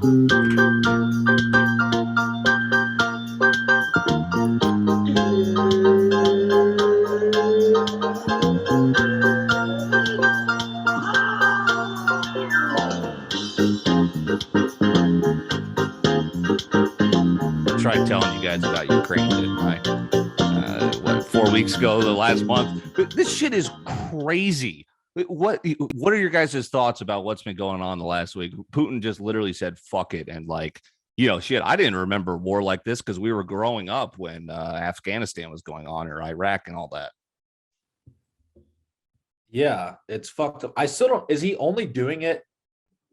Tried telling you guys about Ukraine, didn't I? What, 4 weeks ago, the last month? But this shit is crazy. What are your guys' thoughts about what's been going on the last week? Putin just literally said, fuck it. And like, shit, I didn't remember war like this because we were growing up when Afghanistan was going on or Iraq and all that. Yeah, it's fucked up. I still don't. Is he only doing it?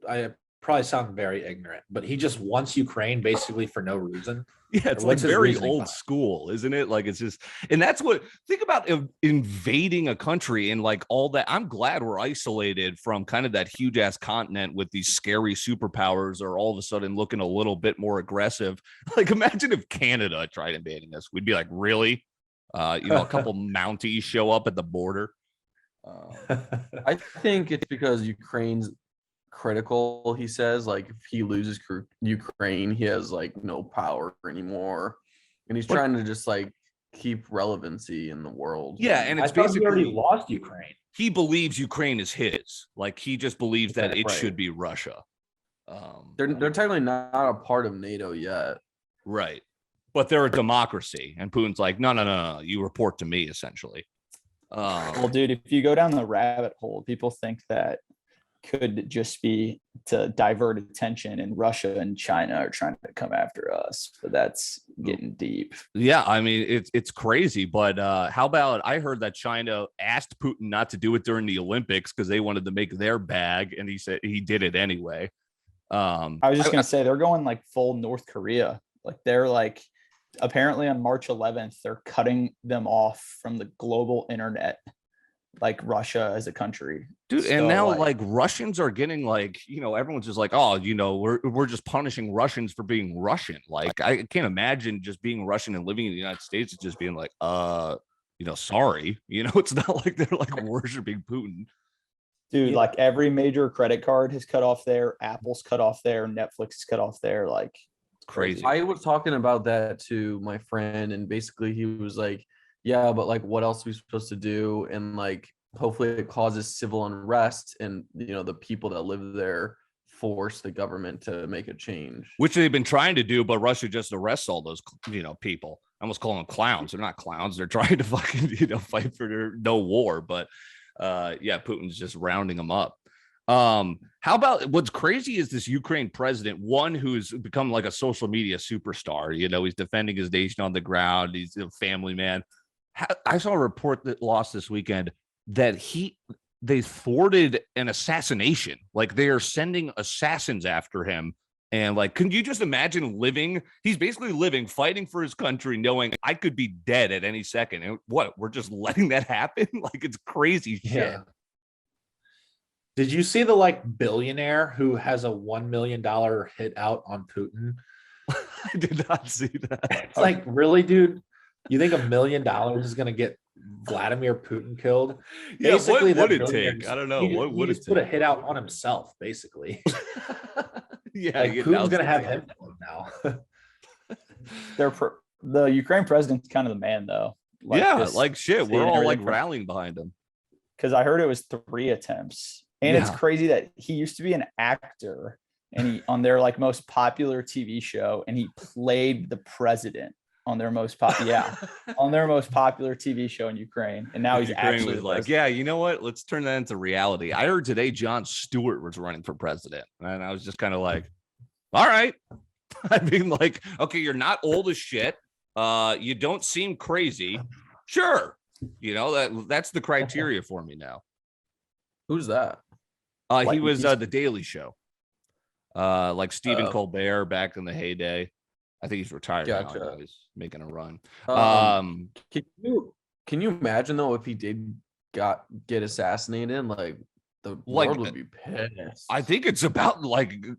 I probably sound very ignorant, but he just wants Ukraine basically for no reason. Yeah, it's like very old school, isn't it? Like it's just, and that's what, think about invading a country and like all that. I'm glad we're isolated from kind of that huge ass continent with these scary superpowers or all of a sudden looking a little bit more aggressive. Like imagine if Canada tried invading us. We'd be like, really? A couple Mounties show up at the border. I think it's because Ukraine's critical. He says like if he loses Ukraine, he has like no power anymore, and he's trying to just like keep relevancy in the world. Yeah, and it's basically basically already lost Ukraine. He believes Ukraine is his. Like he just believes that it should be Russia. They're technically not a part of NATO yet, right? But they're a democracy, and Putin's like, no, you report to me, essentially. Well, dude, if you go down the rabbit hole, people think that could just be to divert attention, and Russia and China are trying to come after us, but that's getting deep. Yeah, I mean it's crazy, but how about, I heard that China asked Putin not to do it during the Olympics because they wanted to make their bag, and he said he did it anyway. I was just gonna say they're going like full North Korea. Like they're like, apparently on March 11th, they're cutting them off from the global internet, like Russia as a country. Dude, and now like Russians are getting like, everyone's just like, oh, we're just punishing Russians for being Russian. Like I can't imagine just being Russian and living in the United States and just being like, sorry. It's not like they're like worshiping Putin. Dude, like every major credit card has cut off there, Apple's cut off there, Netflix is cut off there. Like crazy. I was talking about that to my friend, and basically he was like, yeah, but like what else are we supposed to do? And like hopefully it causes civil unrest, and the people that live there force the government to make a change, which they've been trying to do, but Russia just arrests all those people. I almost call them clowns. They're not clowns. They're trying to fucking fight for no war, but Putin's just rounding them up. How about, what's crazy is this Ukraine president, one who's become like a social media superstar. He's defending his nation on the ground. He's a family man. I saw a report that lost this weekend that they thwarted an assassination. Like they are sending assassins after him. And like, can you just imagine he's basically living, fighting for his country, knowing I could be dead at any second. And we're just letting that happen? Like it's crazy shit. Yeah. Did you see the billionaire who has a $1 million hit out on Putin? I did not see that. It's like, really, dude? You think $1 million is going to get Vladimir Putin killed? Yeah, basically, what would it take? I don't know. What would it take? Put a hit out on himself, basically. Yeah, Putin's going to have him now. The Ukraine president's kind of the man, though. Shit. We're all rallying behind him. Because I heard it was 3 attempts. And it's crazy that he used to be an actor, and he on their most popular TV show, and he played the president on their most on their most popular TV show in Ukraine. And now he's actually like, yeah, you know what? Let's turn that into reality. I heard today Jon Stewart was running for president, and I was just kind of like, all right. I mean, okay, you're not old as shit. You don't seem crazy. Sure. That's the criteria for me now. Who's that? He was the Daily Show. Like Stephen Colbert back in the heyday. I think he's retired now. He's making a run. Can you imagine though if he did get assassinated? Like the world would be pissed. I think it's about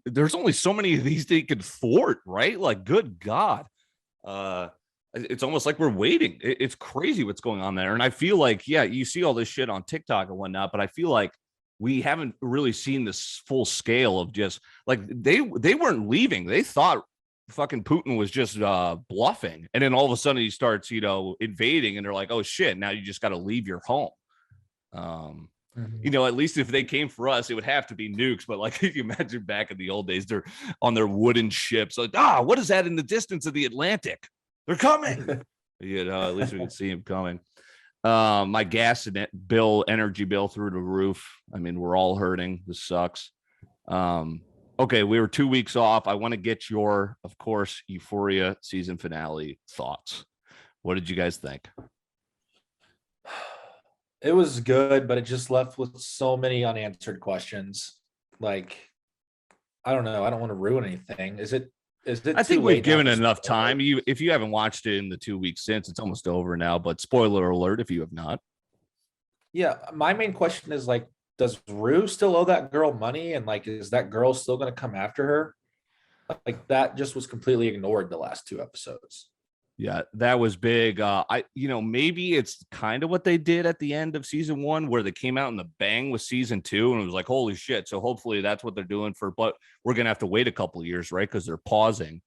there's only so many of these they could thwart, right? Like, good God. It's almost like we're waiting. It's crazy what's going on there. And I feel like, you see all this shit on TikTok and whatnot, but I feel like we haven't really seen this full scale of just like they weren't leaving. They thought fucking Putin was just bluffing, and then all of a sudden he starts, invading, and they're like, oh shit, now you just got to leave your home. At least if they came for us, it would have to be nukes. But like, you imagine back in the old days, they're on their wooden ships. Like, what is that in the distance of the Atlantic? They're coming. At least we can see them coming. My gas energy bill through the roof. I mean, we're all hurting. This sucks. Okay, we were 2 weeks off. I want to get your, of course, Euphoria season finale thoughts. What did you guys think? It was good, but it just left with so many unanswered questions. Like, I don't know. I don't want to ruin anything. Is it? I think we've given it enough time. If you haven't watched it in the 2 weeks since, it's almost over now. But spoiler alert if you have not. Yeah, my main question is like, does Rue still owe that girl money? And like, is that girl still going to come after her? Like, that just was completely ignored the last 2 episodes. Yeah, that was big. Maybe it's kind of what they did at the end of season 1, where they came out in the bang with season 2, and it was like, holy shit. So hopefully that's what they're doing but we're going to have to wait a couple of years, right? Because they're pausing.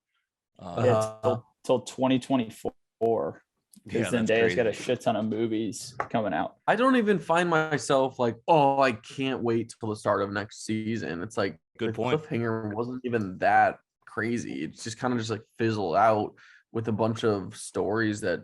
Till 2024. Because Zendaya's got a shit ton of movies coming out. I don't even find myself like, oh, I can't wait till the start of next season. It's like, good point. Cliffhanger wasn't even that crazy. It's just kind of just like fizzled out with a bunch of stories that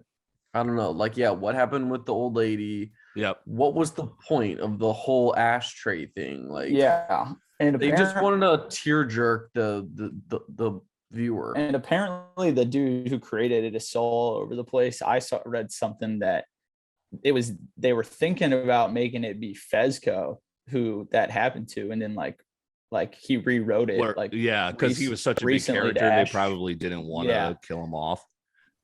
I don't know. Like, yeah, what happened with the old lady? Yep. What was the point of the whole ashtray thing? Like, yeah, and they just wanted to tear jerk the viewer. And apparently the dude who created it is so all over the place. I read something that they were thinking about making it be Fezco who that happened to, and then like he rewrote it. Because he was such a big character, they probably didn't want to kill him off.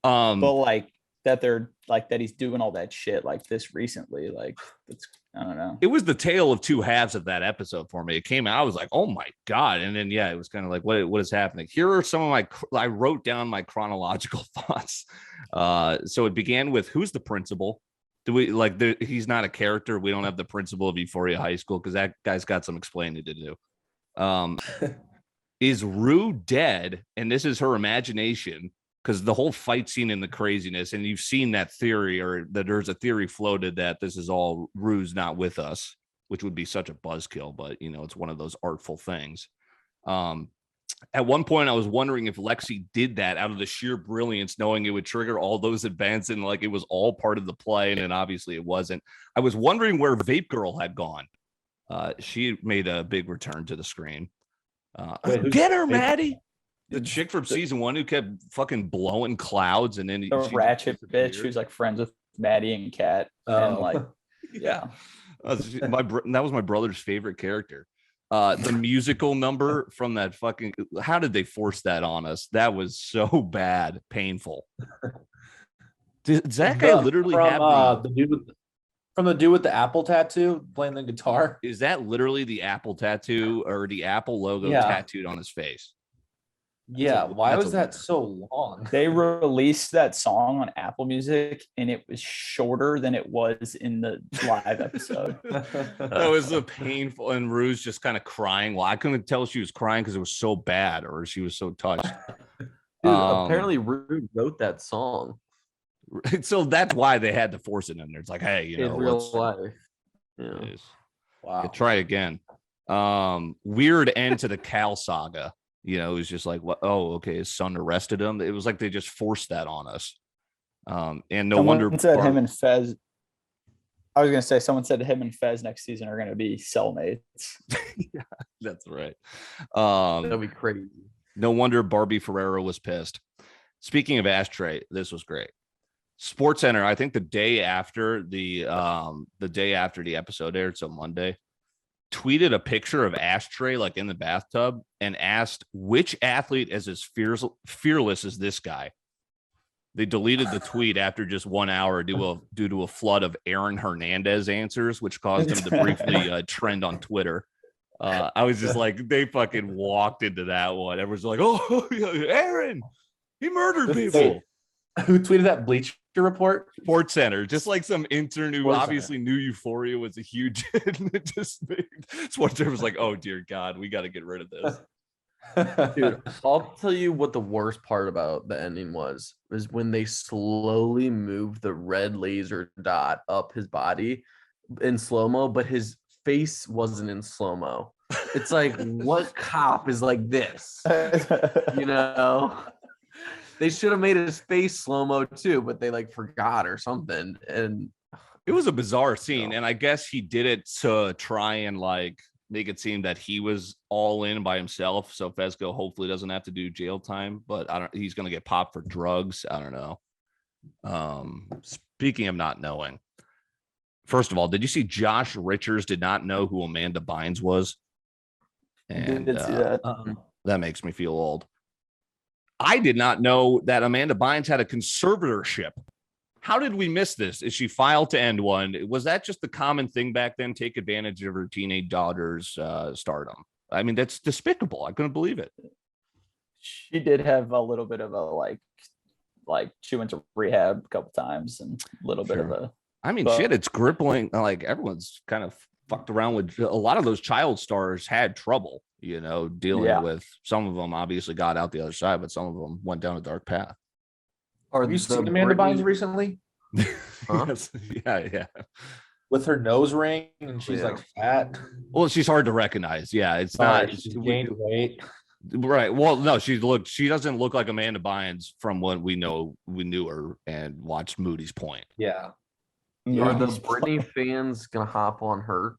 But like that they're like that he's doing all that shit like this recently. Like, it's, I don't know. It was the tale of two halves of that episode for me. It came out, I was like, oh my God. And then, it was kind of like, what is happening? Here are some of I wrote down my chronological thoughts. So it began with, who's the principal? Do we he's not a character. We don't have the principal of Euphoria High School because that guy's got some explaining to do. Is Rue dead? And this is her imagination, because the whole fight scene and the craziness, and you've seen that theory, or that there's a theory floated that this is all Rue's not with us, which would be such a buzzkill, but it's one of those artful things. At one point I was wondering if Lexi did that out of the sheer brilliance, knowing it would trigger all those events, and like it was all part of the play, and obviously it wasn't. I was wondering where Vape Girl had gone. She made a big return to the screen. Get her, Maddie. The chick from season 1 who kept fucking blowing clouds, and then the ratchet bitch who's like friends with Maddie and Kat. And like, yeah, that was my brother's favorite character. The musical number from that fucking, how did they force that on us? That was so bad, painful. Does that guy literally have the dude with the Apple tattoo playing the guitar? Is that literally the Apple tattoo, or the Apple logo tattooed on his face? Yeah, why was that so long? They released that song on Apple Music, and it was shorter than it was in the live episode. That was a painful, and Rue's just kind of crying. Well, I couldn't tell she was crying because it was so bad, or she was so touched. Dude, apparently Rue wrote that song. So that's why they had to force it in there. It's like, hey, in real life. Yeah. Wow. Try again. Weird end to the Cal saga. It was just like, what? Oh, okay. His son arrested him. It was like they just forced that on us. And someone wonder. Said him and Fez. I was gonna say someone said him and Fez next season are gonna be cellmates. Yeah, that's right. That'd be crazy. No wonder Barbie Ferrero was pissed. Speaking of ashtray, this was great. SportsCenter, I think the day after the episode aired, so Monday, tweeted a picture of Ashtray like in the bathtub and asked which athlete is as fearless as this guy. They deleted the tweet after just 1 hour due to a flood of Aaron Hernandez answers, which caused him to briefly trend on Twitter. I was just like, they fucking walked into that one. Everyone's like, oh, Aaron, he murdered people. Who tweeted that? Bleacher Report. Sports Center, just like some intern who Sports obviously knew Euphoria was a huge hit, and it just made Sports Center was like, oh dear God, we got to get rid of this. Dude, I'll tell you what the worst part about the ending was when they slowly moved the red laser dot up his body in slow-mo, but his face wasn't in slow-mo. It's like, what cop is like this? You know? They should have made his face slow-mo too, but they like forgot or something. And it was a bizarre scene, and I guess he did it to try and like make it seem that he was all in by himself. So Fesco hopefully doesn't have to do jail time, but he's gonna get popped for drugs. I don't know. Speaking of not knowing, first of all, did you see Josh Richards did not know who Amanda Bynes was? And Did see that. That makes me feel old. I did not know that Amanda Bynes had a conservatorship. How did we miss this? Is she filed to end one? Was that just the common thing back then? Take advantage of her teenage daughter's stardom. I mean, that's despicable. I couldn't believe it. She did have a little bit of a like she went to rehab a couple times and a little bit of a. I mean, shit, it's crippling. Like everyone's kind of fucked around with a lot of those child stars had trouble, you know, dealing with. Some of them obviously got out the other side, but some of them went down a dark path. Have you seen Amanda Bynes recently? Huh? Yes. Yeah. With her nose ring and she's like fat. Well, she's hard to recognize. Yeah, it's not. She gained weight. Right. Well, no, she doesn't look like Amanda Bynes from what we knew her and watched Moody's Point. Yeah. Are the Britney fans gonna hop on her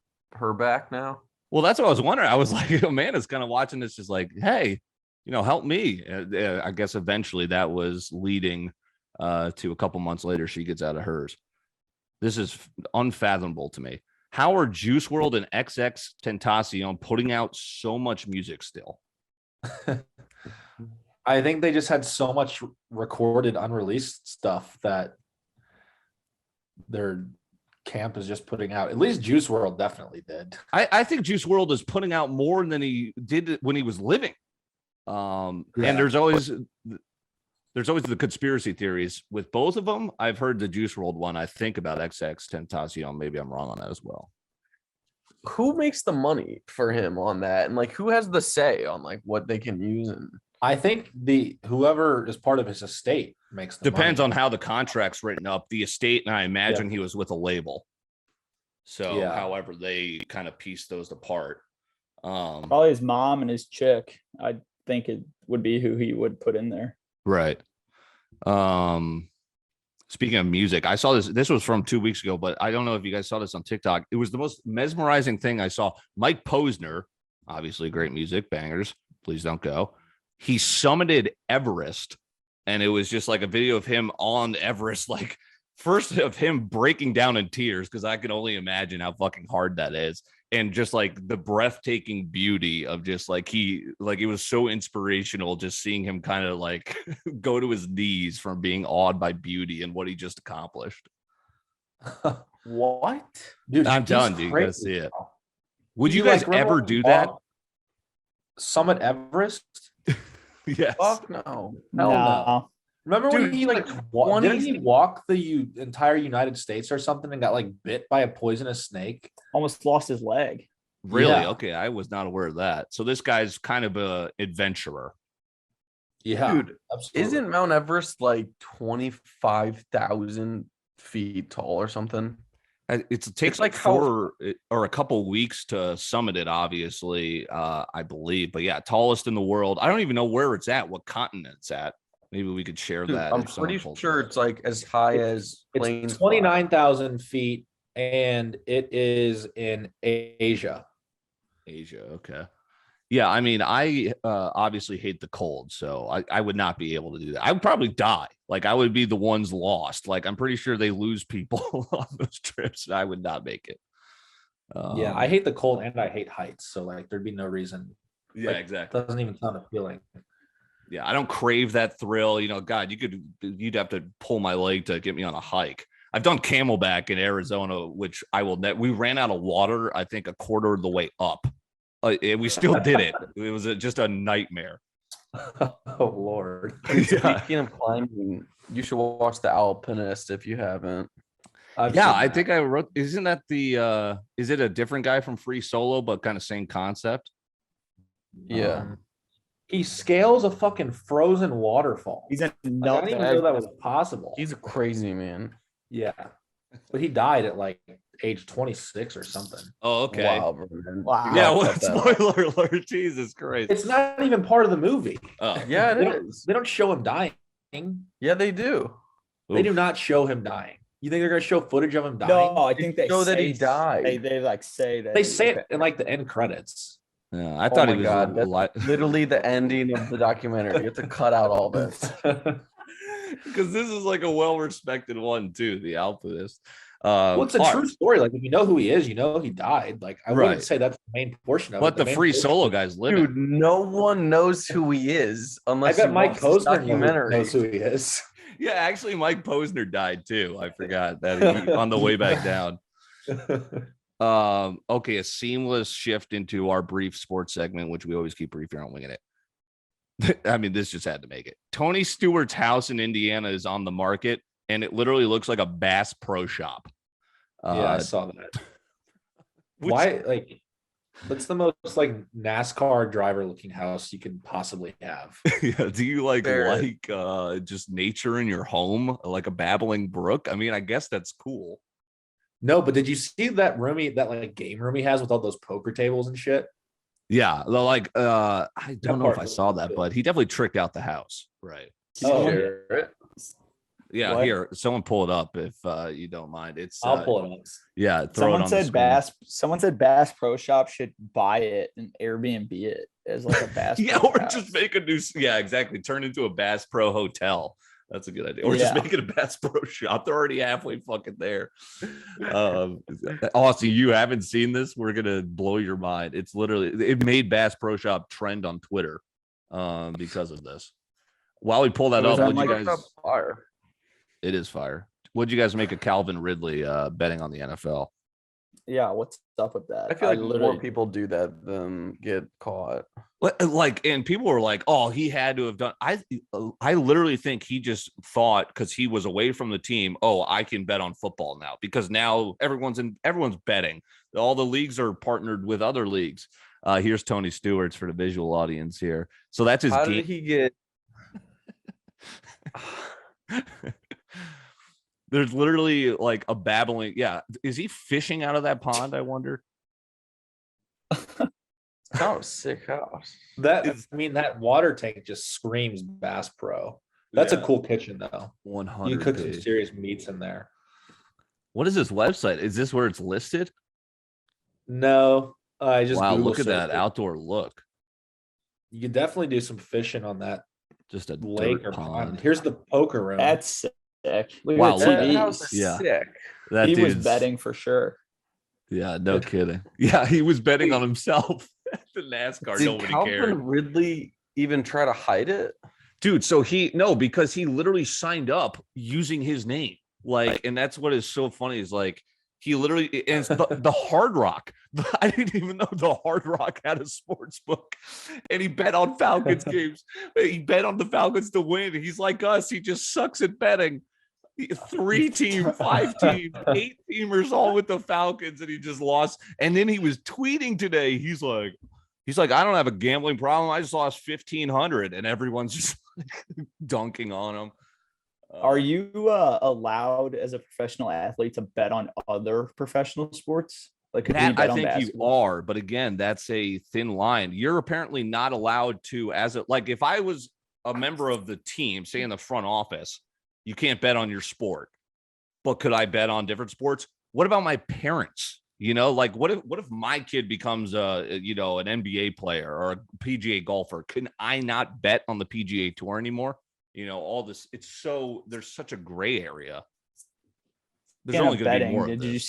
back now? Well, that's what I was wondering. I was like, Amanda's kind of watching this, just like, hey, you know, help me. I guess eventually that was leading to a couple months later, she gets out of hers. This is unfathomable to me. How are Juice WRLD and XX Tentacion putting out so much music still? I think they just had so much recorded, unreleased stuff that their camp is just putting out. At least Juice WRLD definitely did. I think Juice WRLD is putting out more than he did when he was living. And there's always the conspiracy theories with both of them. I've heard the Juice WRLD one. I think about XX Tentacion. Maybe I'm wrong on that as well. Who makes the money for him on that, and like who has the say on like what they can use? And I think whoever is part of his estate makes the depends money. on how the contract's written up. The estate, and I imagine he was with a label. So however they kind of piece those apart. Probably his mom and his chick. I think it would be who he would put in there. Right. Speaking of music, I saw this was from 2 weeks ago, but I don't know if you guys saw this on TikTok. It was the most mesmerizing thing I saw. Mike Posner, obviously great music, bangers, please don't go. He summited Everest, and it was just like a video of him on Everest, like first of him breaking down in tears, because I can only imagine how fucking hard that is. And just like the breathtaking beauty of just like it was so inspirational just seeing him kind of like go to his knees from being awed by beauty and what he just accomplished. What? Dude, I'm done, dude. You gotta see it. Would you guys ever do that? Summit Everest? Yes. fuck no. No. Remember when he like didn't he 20 walk the entire United States or something and got like bit by a poisonous snake? Almost lost his leg. Really? Yeah. Okay, I was not aware of that. So this guy's kind of a adventurer. Yeah, Dude, absolutely. isn't Mount Everest like 25,000 feet tall or something? It takes like like how- 4 or a couple weeks to summit it, obviously, I believe. But yeah, tallest in the world. I don't even know where it's at, what continent it's at. Maybe we could share Dude, that. I'm if someone pretty pulls it sure up. it's like as high as planes. It's 29,000 feet and it is in Asia. Asia. Okay. Yeah, I mean, I obviously hate the cold, so I would not be able to do that. I would probably die. Like I would be the ones lost. Like I'm pretty sure they lose people on those trips. And I would not make it. Yeah, I hate the cold and I hate heights. So like there'd be no reason. Yeah, like, exactly. Doesn't even sound appealing. Yeah, I don't crave that thrill. You know, God, you'd have to pull my leg to get me on a hike. I've done Camelback in Arizona, which I will. We ran out of water, I think, a quarter of the way up. And we still did it. It was just a nightmare. Oh Lord. Yeah. Speaking of climbing, you should watch The Alpinist if you haven't. I've Yeah, seen I that. think I wrote. Isn't that the? Is it a different guy from Free Solo, but kind of same concept? Yeah. He scales a fucking frozen waterfall. He's a Like, I nut didn't even know that was possible. He's a crazy man. Yeah. But he died at like age 26 or something. Oh, okay. Wow, man. Wow. You Yeah. gotta Well, cut that out. spoiler alert! Jesus Christ. It's not even part of the movie. Oh, Yeah, They it don't, is. they don't show him dying. Yeah, they do. They do Oof. not show him dying. You think they're gonna show footage of him dying? No, I think they show that he say- died. They like say that They say it in like the end credits. Yeah, I Oh thought my he was God, that's alive. literally the ending of the documentary. You have to cut out all this. Because this is like a well-respected one too, the Alpinist. Well, it's a true story. Like if you know who he is, you know he died. Like I Right. wouldn't say that's the main portion of it. But the main Free portion Solo is- guy's living. Dude, no one knows who he is I unless bet you Mike watch this Posner documentary. knows who he is. Yeah, actually, Mike Posner died too. I forgot that on the way back down. Okay, a seamless shift into our brief sports segment, which we always keep brief here on Winging It. I mean, this just had to make it. Tony Stewart's house in Indiana is on the market, and it literally looks like a Bass Pro Shop. Yeah, I saw that. which- Why? Like, what's the most like NASCAR driver looking house you could possibly have? Yeah, do you Fair. like just nature in your home, like a babbling brook? I mean, I guess that's cool. No, but did you see that that like game room he has with all those poker tables and shit? Yeah, like I don't know if I part saw looks that, good. but he definitely tricked out the house. Right. Oh, Share it. Yeah, What? here, someone pull it up if you don't mind. It's I'll pull it up. yeah, throw it Someone on the said screen. Bass. Someone said Bass Pro Shop should buy it and Airbnb it as like a Bass. Yeah, Pro or house. just make a new yeah, exactly. Turn into a Bass Pro hotel. That's a good idea. Or just Yeah. make it a Bass Pro shop. They're already halfway fucking there. Austin, you haven't seen this? We're gonna blow your mind. It's literally it made Bass Pro Shop trend on Twitter because of this. While we pull that Was up, that would you like guys Fire. it is fire. What'd you guys make of Calvin Ridley betting on the NFL? Yeah, what's up with that? I feel like literally more people do that than get caught. Like, and people were like, "Oh, he had to have done." I literally think he just thought because he was away from the team. Oh, I can bet on football now because now everyone's betting. All the leagues are partnered with other leagues. Here's Tony Stewart's for the visual audience here. So that's his How game. did he get? There's literally like a babbling. Yeah, is he fishing out of that pond? I wonder. Kind of a sick house. That It's- I mean, that water tank just screams Bass Pro. That's a cool kitchen though. 100. You cook some serious meats in there. What is this website? Is this where it's listed? No, I just Wow, Google look at that searched it. outdoor look. You could definitely do some fishing on that Just a lake dirt or pond. pond. Here's the poker room. that's sick. Look Wow, at look the at That that. house TVs. is Yeah. sick. That He was dude's- betting for sure. Yeah, no kidding. Yeah, he was betting on himself. The NASCAR, Did nobody Calvin cared. Ridley even try to hide it? Dude, so because he literally signed up using his name. Like, and that's what is so funny is like he literally and it's the Hard Rock. I didn't even know the Hard Rock had a sports book, and he bet on Falcons games. He bet on the Falcons to win. He's like us. He just sucks at betting. 3-team, 5-team, 8-teamers all with the Falcons, and he just lost. And then he was tweeting today. He's like, I don't have a gambling problem. I just lost 1,500, and everyone's just like dunking on him. Are you allowed as a professional athlete to bet on other professional sports? Like, could we That bet I on think you basketball? are, but again, that's a thin line. You're apparently not allowed to, like if I was a member of the team, say in the front office, you can't bet on your sport. But could I bet on different sports? What about my parents? You know, like what if my kid becomes an NBA player or a PGA golfer? Can I not bet on the PGA tour anymore? You know, all this, there's such a gray area. There's Speaking only of going to be betting, more of did you this.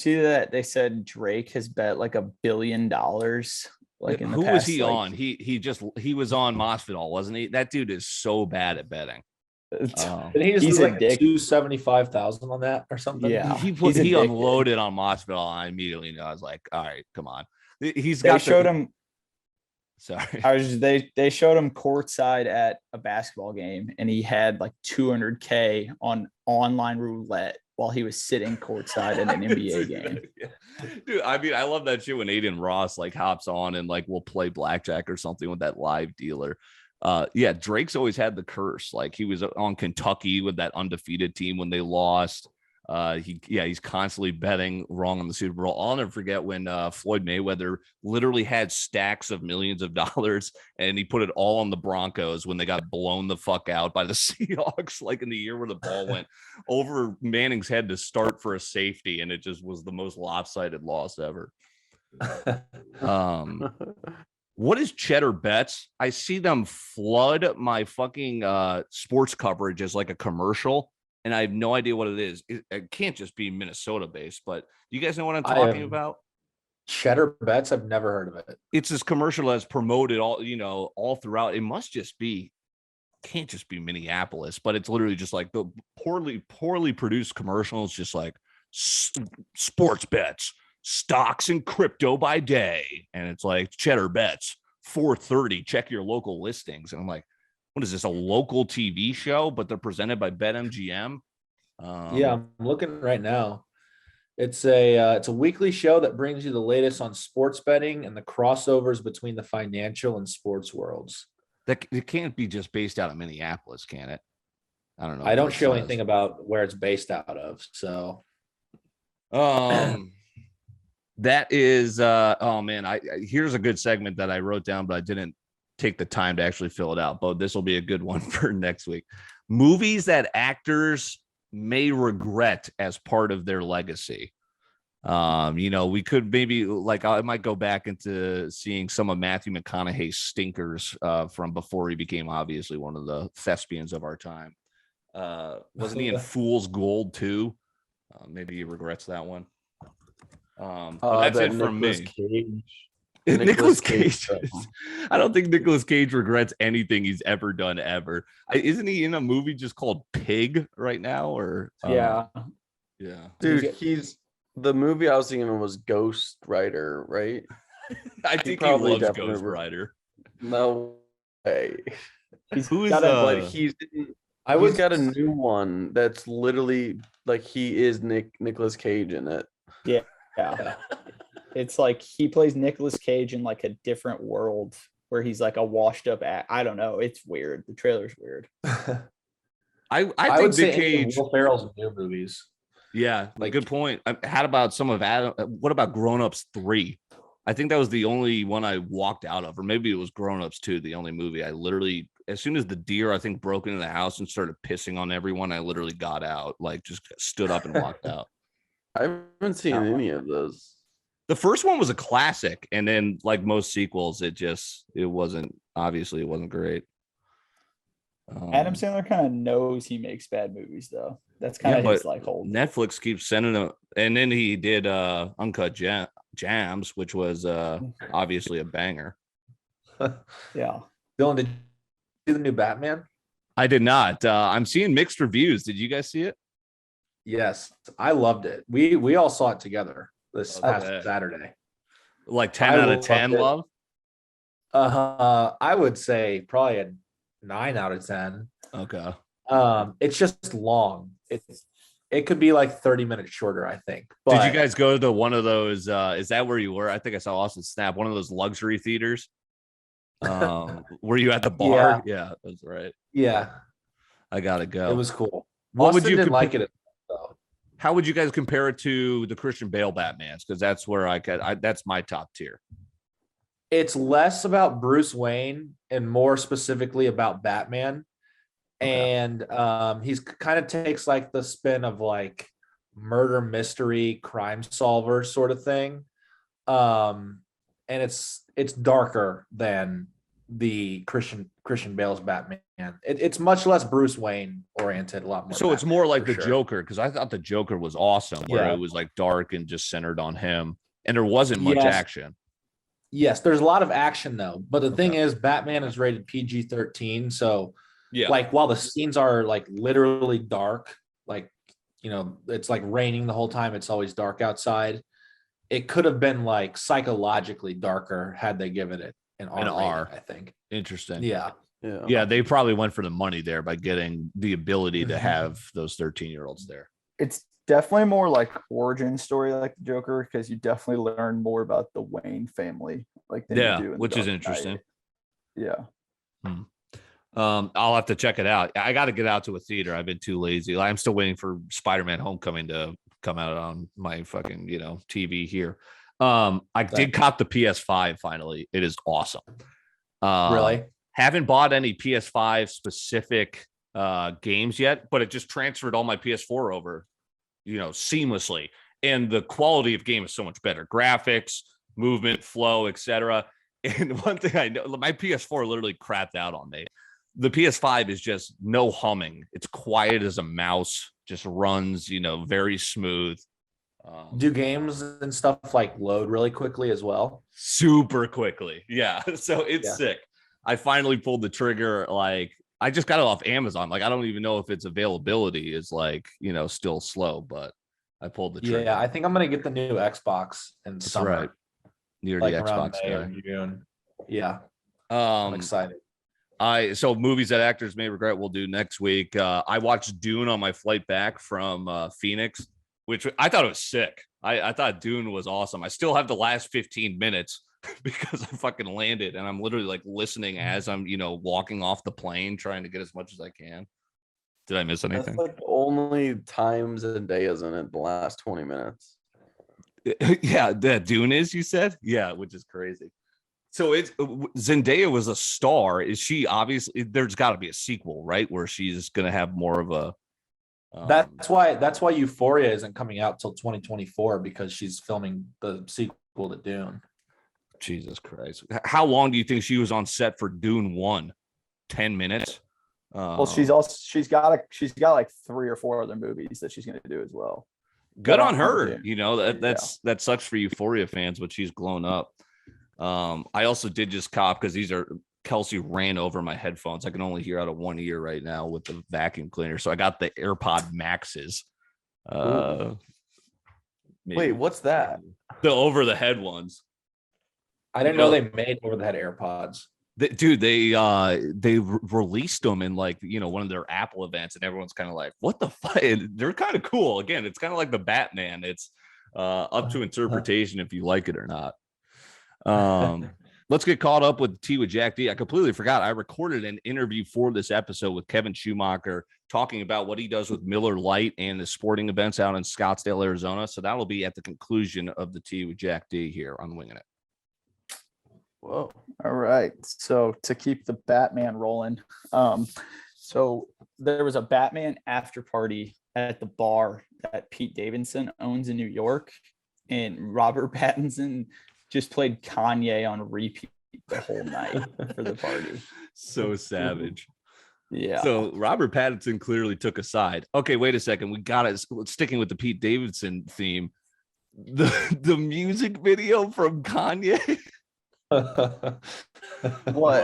see that they said Drake has bet like $1 billion like in the Who past, was he like, on? He was on Masvidal, wasn't he? That dude is so bad at betting. And he just He's lose like addicted. 275,000 on that or something. Yeah. he he's addicted. unloaded on Masvidal, and I immediately knew. I was like, all right, come on. He's They got showed him Sorry. They showed him courtside at a basketball game, and he had like 200K on online roulette while he was sitting courtside at an NBA game. Yeah. Dude, I mean, I love that shit when Aiden Ross like hops on and like will play blackjack or something with that live dealer. Yeah, Drake's always had the curse. Like he was on Kentucky with that undefeated team when they lost. He's constantly betting wrong on the Super Bowl. I'll never forget when Floyd Mayweather literally had stacks of millions of dollars and he put it all on the Broncos when they got blown the fuck out by the Seahawks, like in the year where the ball went over Manning's head to start for a safety, and it just was the most lopsided loss ever. What is Cheddar Bets? I see them flood my fucking sports coverage as like a commercial, and I have no idea what it is. It can't just be Minnesota based, but you guys know what I'm talking about? Cheddar Bets? I've never heard of it. It's this commercial that's promoted all throughout. It must just be, can't just be Minneapolis, but it's literally just like the poorly produced commercial. It's just like sports bets, stocks and crypto by day. And it's like Cheddar Bets, 4:30, check your local listings. And I'm like, what is this, a local TV show, but they're presented by BetMGM? Yeah, I'm looking right now. It's a weekly show that brings you the latest on sports betting and the crossovers between the financial and sports worlds. That it can't be just based out of Minneapolis, can it? I don't know. I don't show anything about where it's based out of. So, that is oh man, here's a good segment that I wrote down, but I didn't take the time to actually fill it out. But this will be a good one for next week. Movies that actors may regret as part of their legacy. We could maybe I might go back into seeing some of Matthew McConaughey's stinkers from before he became obviously one of the thespians of our time. Wasn't he in Fool's Gold too? Maybe he regrets that one. That's it from me. Nicolas Cage. I don't think Nicolas Cage regrets anything he's ever done ever. Isn't he in a movie just called Pig right now? Or yeah, dude, the movie I was thinking of was Ghost Rider, right? I think he loves Ghost Rider. No way. he's He's got a new one that's literally like he is Nicolas Cage in it. Yeah. It's like he plays Nicolas Cage in like a different world where he's like a washed up I don't know. It's weird. The trailer's weird. I think would say Cage. Will Ferrell's new movies. Yeah, like good point. How about some of Adam? What about Grown Ups 3? I think that was the only one I walked out of, or maybe it was Grown Ups 2, the only movie I literally, as soon as the deer I think broke into the house and started pissing on everyone, I literally got out, like just stood up and walked out. I haven't seen any of those. The first one was a classic, and then like most sequels, it wasn't great. Adam Sandler kind of knows he makes bad movies, though. That's kind of his like whole. Netflix keeps sending him, and then he did Uncut Jams, which was obviously a banger. Yeah. Dylan, did you see the new Batman? I did not. I'm seeing mixed reviews. Did you guys see it? Yes, I loved it. We all saw it together this past Saturday. Like 10 out of 10 love? I would say probably a 9 out of 10. Okay. It's just long. It could be like 30 minutes shorter, I think. But did you guys go to one of those? Is that where you were? I think I saw Austin snap one of those luxury theaters. Were you at the bar? Yeah, that's right. Yeah, I gotta go. It was cool. What would you didn't like it? How would you guys compare it to the Christian Bale Batmans? Because that's where that's my top tier. It's less about Bruce Wayne and more specifically about Batman. Okay. And he's kind of takes like the spin of like murder mystery crime solver sort of thing. And it's darker than the Christian Bale's Batman. It's much less Bruce Wayne oriented, a lot more. So Batman, it's more like the Joker, because I thought the Joker was awesome, where it was like dark and just centered on him, and there wasn't much action. Yes, there's a lot of action though, but the thing is, Batman is rated PG-13, so like while the scenes are like literally dark, like it's like raining the whole time, it's always dark outside. It could have been like psychologically darker had they given it an An R, R. rating, I think. Interesting. Yeah. Yeah, they probably went for the money there by getting the ability to have those 13-year-olds there. It's definitely more like origin story like the Joker, because you definitely learn more about the Wayne family like than you do in which the is Dark interesting. Knight. Yeah. I'll have to check it out. I got to get out to a theater. I've been too lazy. I'm still waiting for Spider-Man Homecoming to come out on my fucking, TV here. I did cop the PS5 finally. It is awesome. Really? Haven't bought any PS5 specific games yet, but it just transferred all my PS4 over, seamlessly. And the quality of game is so much better. Graphics, movement, flow, etc. And one thing I know, my PS4 literally crapped out on me. The PS5 is just no humming. It's quiet as a mouse, just runs, very smooth. Do games and stuff like load really quickly as well? Super quickly. Yeah. So it's sick. I finally pulled the trigger. Like, I just got it off Amazon. Like, I don't even know if its availability is like, still slow, but I pulled the trigger. Yeah, I think I'm gonna get the new Xbox in summer. Right. You're like the around Xbox May guy. or June. Yeah. I'm excited. So movies that actors may regret we'll do next week. I watched Dune on my flight back from Phoenix, which I thought it was sick. I thought Dune was awesome. I still have the last 15 minutes because I fucking landed and I'm literally like listening as I'm, walking off the plane, trying to get as much as I can. Did I miss anything? That's like only times a day, isn't it? The last 20 minutes. Yeah, that Dune is, you said? Yeah, which is crazy. So it's Zendaya was a star. Is she obviously? There's got to be a sequel, right? Where she's going to have more of a. That's why Euphoria isn't coming out till 2024 because she's filming the sequel to Dune. Jesus Christ! How long do you think she was on set for Dune 1? 10 minutes. Well, she's got like 3 or 4 other movies that she's going to do as well. Good on her. That sucks for Euphoria fans, but she's blown up. I also did just cop because Kelsey ran over my headphones. I can only hear out of one ear right now with the vacuum cleaner. So I got the AirPod Maxes. Wait, what's that? The over the head ones. I didn't know they made over the head AirPods. They released them in like, one of their Apple events and everyone's kind of like, what the fuck? And they're kind of cool. Again, it's kind of like the Batman. It's up to interpretation if you like it or not. Let's get caught up with Tea with Jack D. I completely forgot. I recorded an interview for this episode with Kevin Schumacher talking about what he does with Miller Lite and the sporting events out in Scottsdale, Arizona. So that'll be at the conclusion of the Tea with Jack D here on Wingin' It. Whoa. All right. So to keep the Batman rolling, so there was a Batman after party at the bar that Pete Davidson owns in New York, and Robert Pattinson just played Kanye on repeat the whole night for the party. So savage. Yeah. So Robert Pattinson clearly took a side. Okay, wait a second. We got it. Sticking with the Pete Davidson theme. The music video from Kanye. What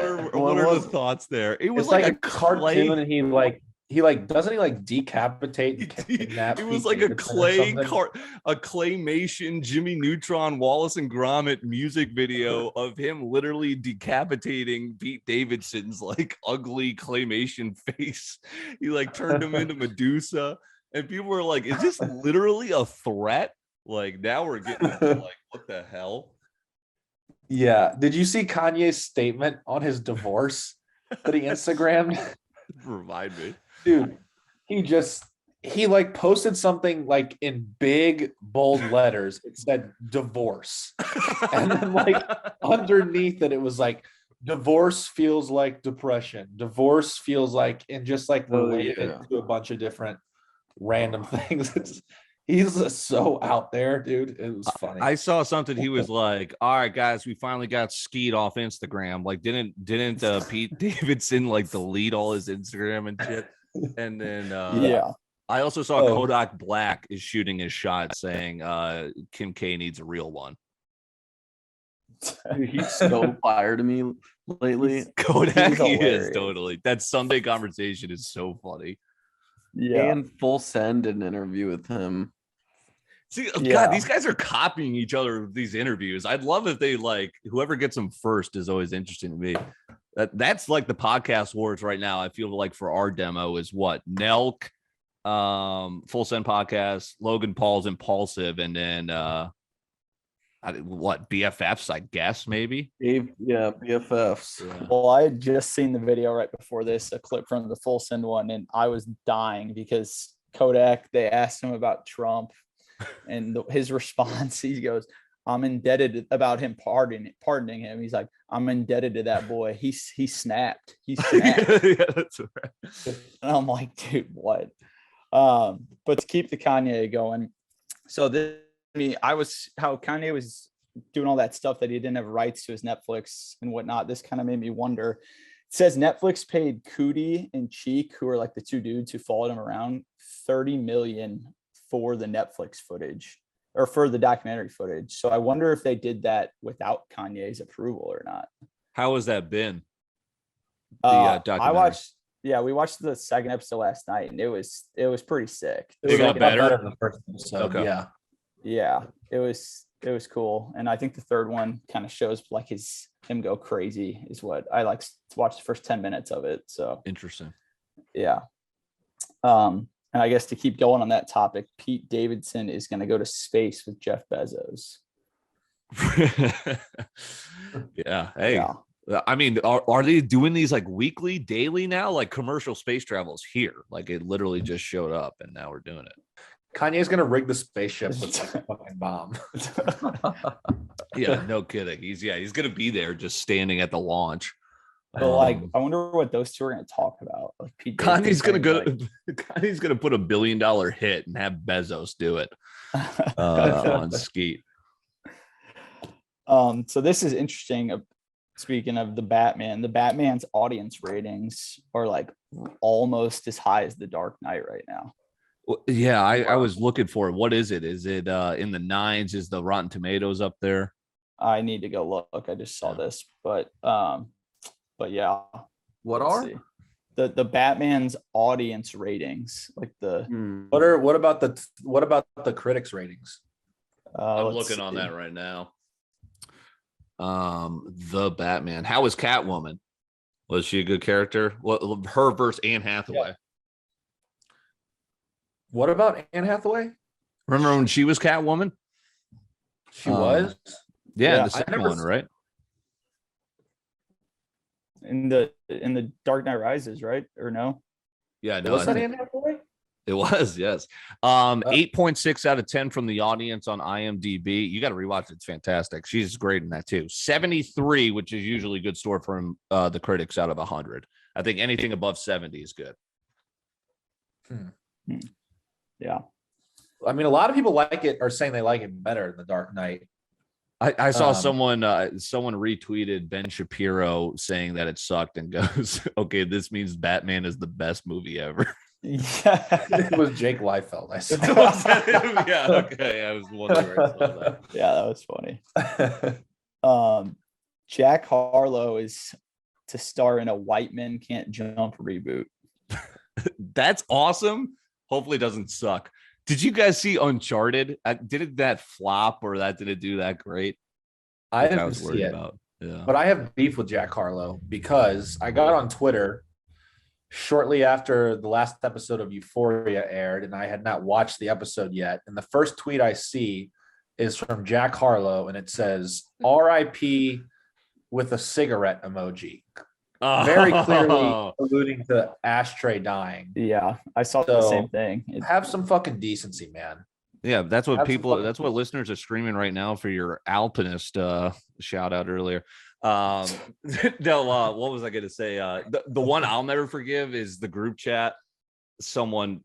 are the thoughts there? It was like a cartoon, and he doesn't he like decapitate and kidnap? It was like a claymation Jimmy Neutron, Wallace and Gromit music video of him literally decapitating Pete Davidson's like ugly claymation face. He like turned him into Medusa, and people were like, "Is this literally a threat?" Like now we're getting into like, what the hell? Yeah. Did you see Kanye's statement on his divorce that he Instagrammed? Remind me. Dude, he like posted something like in big bold letters. It said divorce. And then like underneath it was like divorce feels like depression. Divorce feels like, and just like related it to a bunch of different random things. He's so out there, dude. It was funny. I saw something. He was like, "All right, guys, we finally got skied off Instagram." Like, didn't Pete Davidson like delete all his Instagram and shit? And then I also saw Kodak Black is shooting his shot, saying Kim K needs a real one. Dude, he's so fired to me lately. Kodak, he is totally. That Sunday conversation is so funny. Yeah. And Full Send did an interview with him. See, Yeah. God, these guys are copying each other with these interviews. I'd love if they like whoever gets them first is always interesting to me. That's like the podcast wars right now. I feel like for our demo is what Nelk, Full Send Podcast, Logan Paul's Impulsive, and then what BFFs, I guess maybe. Yeah, BFFs. Yeah. Well, I had just seen the video right before this, a clip from the Full Send one, and I was dying because Kodak, they asked him about Trump, and his response, he goes, I'm indebted about him pardoning him. He's like, I'm indebted to that boy. He snapped. He snapped. Yeah, that's right. And I'm like, dude, what? But to keep the Kanye going, so this how Kanye was doing all that stuff that he didn't have rights to his Netflix and whatnot. This kind of made me wonder. It says Netflix paid Cootie and Cheek, who are like the two dudes who followed him around, $30 million for the Netflix footage or for the documentary footage. So I wonder if they did that without Kanye's approval or not. How has that been? I we watched the second episode last night, and it was pretty sick. It got better than the first episode. Okay. Yeah. It was cool. And I think the third one kind of shows like him go crazy is what I like to watch the first 10 minutes of it. So Interesting. yeah. And I guess to keep going on that topic, Pete Davidson is going to go to space with Jeff Bezos. Yeah. Hey, Yeah. I mean, are they doing these like weekly, daily now? Like commercial space travels here. Like it literally just showed up and now we're doing it. Kanye's gonna rig the spaceship with a fucking bomb. Yeah, no kidding. He's gonna be there just standing at the launch. But like, I wonder what those two are going to talk about. Like Pete Kanye's gonna go. like, Kanye's gonna put $1 billion hit and have Bezos do it on Skeet. So this is interesting. Speaking of the Batman's audience ratings are like almost as high as the Dark Knight right now. Well, yeah, I was looking for it. What is it? Is it in the 9s? Is the Rotten Tomatoes up there? I need to go look. I just saw this, but yeah. What let's are see. The Batman's audience ratings? Like the What about the critics ratings? I'm looking on that right now. The Batman. How was Catwoman? Was she a good character? Well, her versus Anne Hathaway. Yeah. What about Anne Hathaway? Remember when she was Catwoman? She was. Yeah, Yeah, the second one, right? in the Dark Knight Rises, right? Or no? Yeah, no, Was I that think Anne Hathaway? it was. Yes. 8.6 out of 10 from the audience on IMDb. You got to rewatch it. It's fantastic. She's great in that too. 73, which is usually a good score from the critics out of 100. I think anything above 70 is good. Yeah. I mean, a lot of people like it or saying they like it better than the Dark Knight. I saw someone retweeted Ben Shapiro saying that it sucked and goes, okay, this means Batman is the best movie ever. Yeah. It was Jake Liefeld. I saw. Was that him? Yeah, okay. I was wondering where I saw that. Yeah, that was funny. Jack Harlow is to star in a White Men Can't Jump reboot. That's awesome. Hopefully it doesn't suck. Did you guys see Uncharted? Did that flop or did it do that great? I I didn't was see worried it, about. Yeah. but I have beef with Jack Harlow because I got on Twitter shortly after the last episode of Euphoria aired, and I had not watched the episode yet. And the first tweet I see is from Jack Harlow, and it says "R.I.P." with a cigarette emoji, very clearly alluding to Ashtray dying. Yeah, I saw the So, same thing. Have some fucking decency, man. Yeah, that's what Absolutely. that's what listeners are screaming right now for your Alpinist shout out earlier. No, what was I going to say? The one I'll never forgive is the group chat. Someone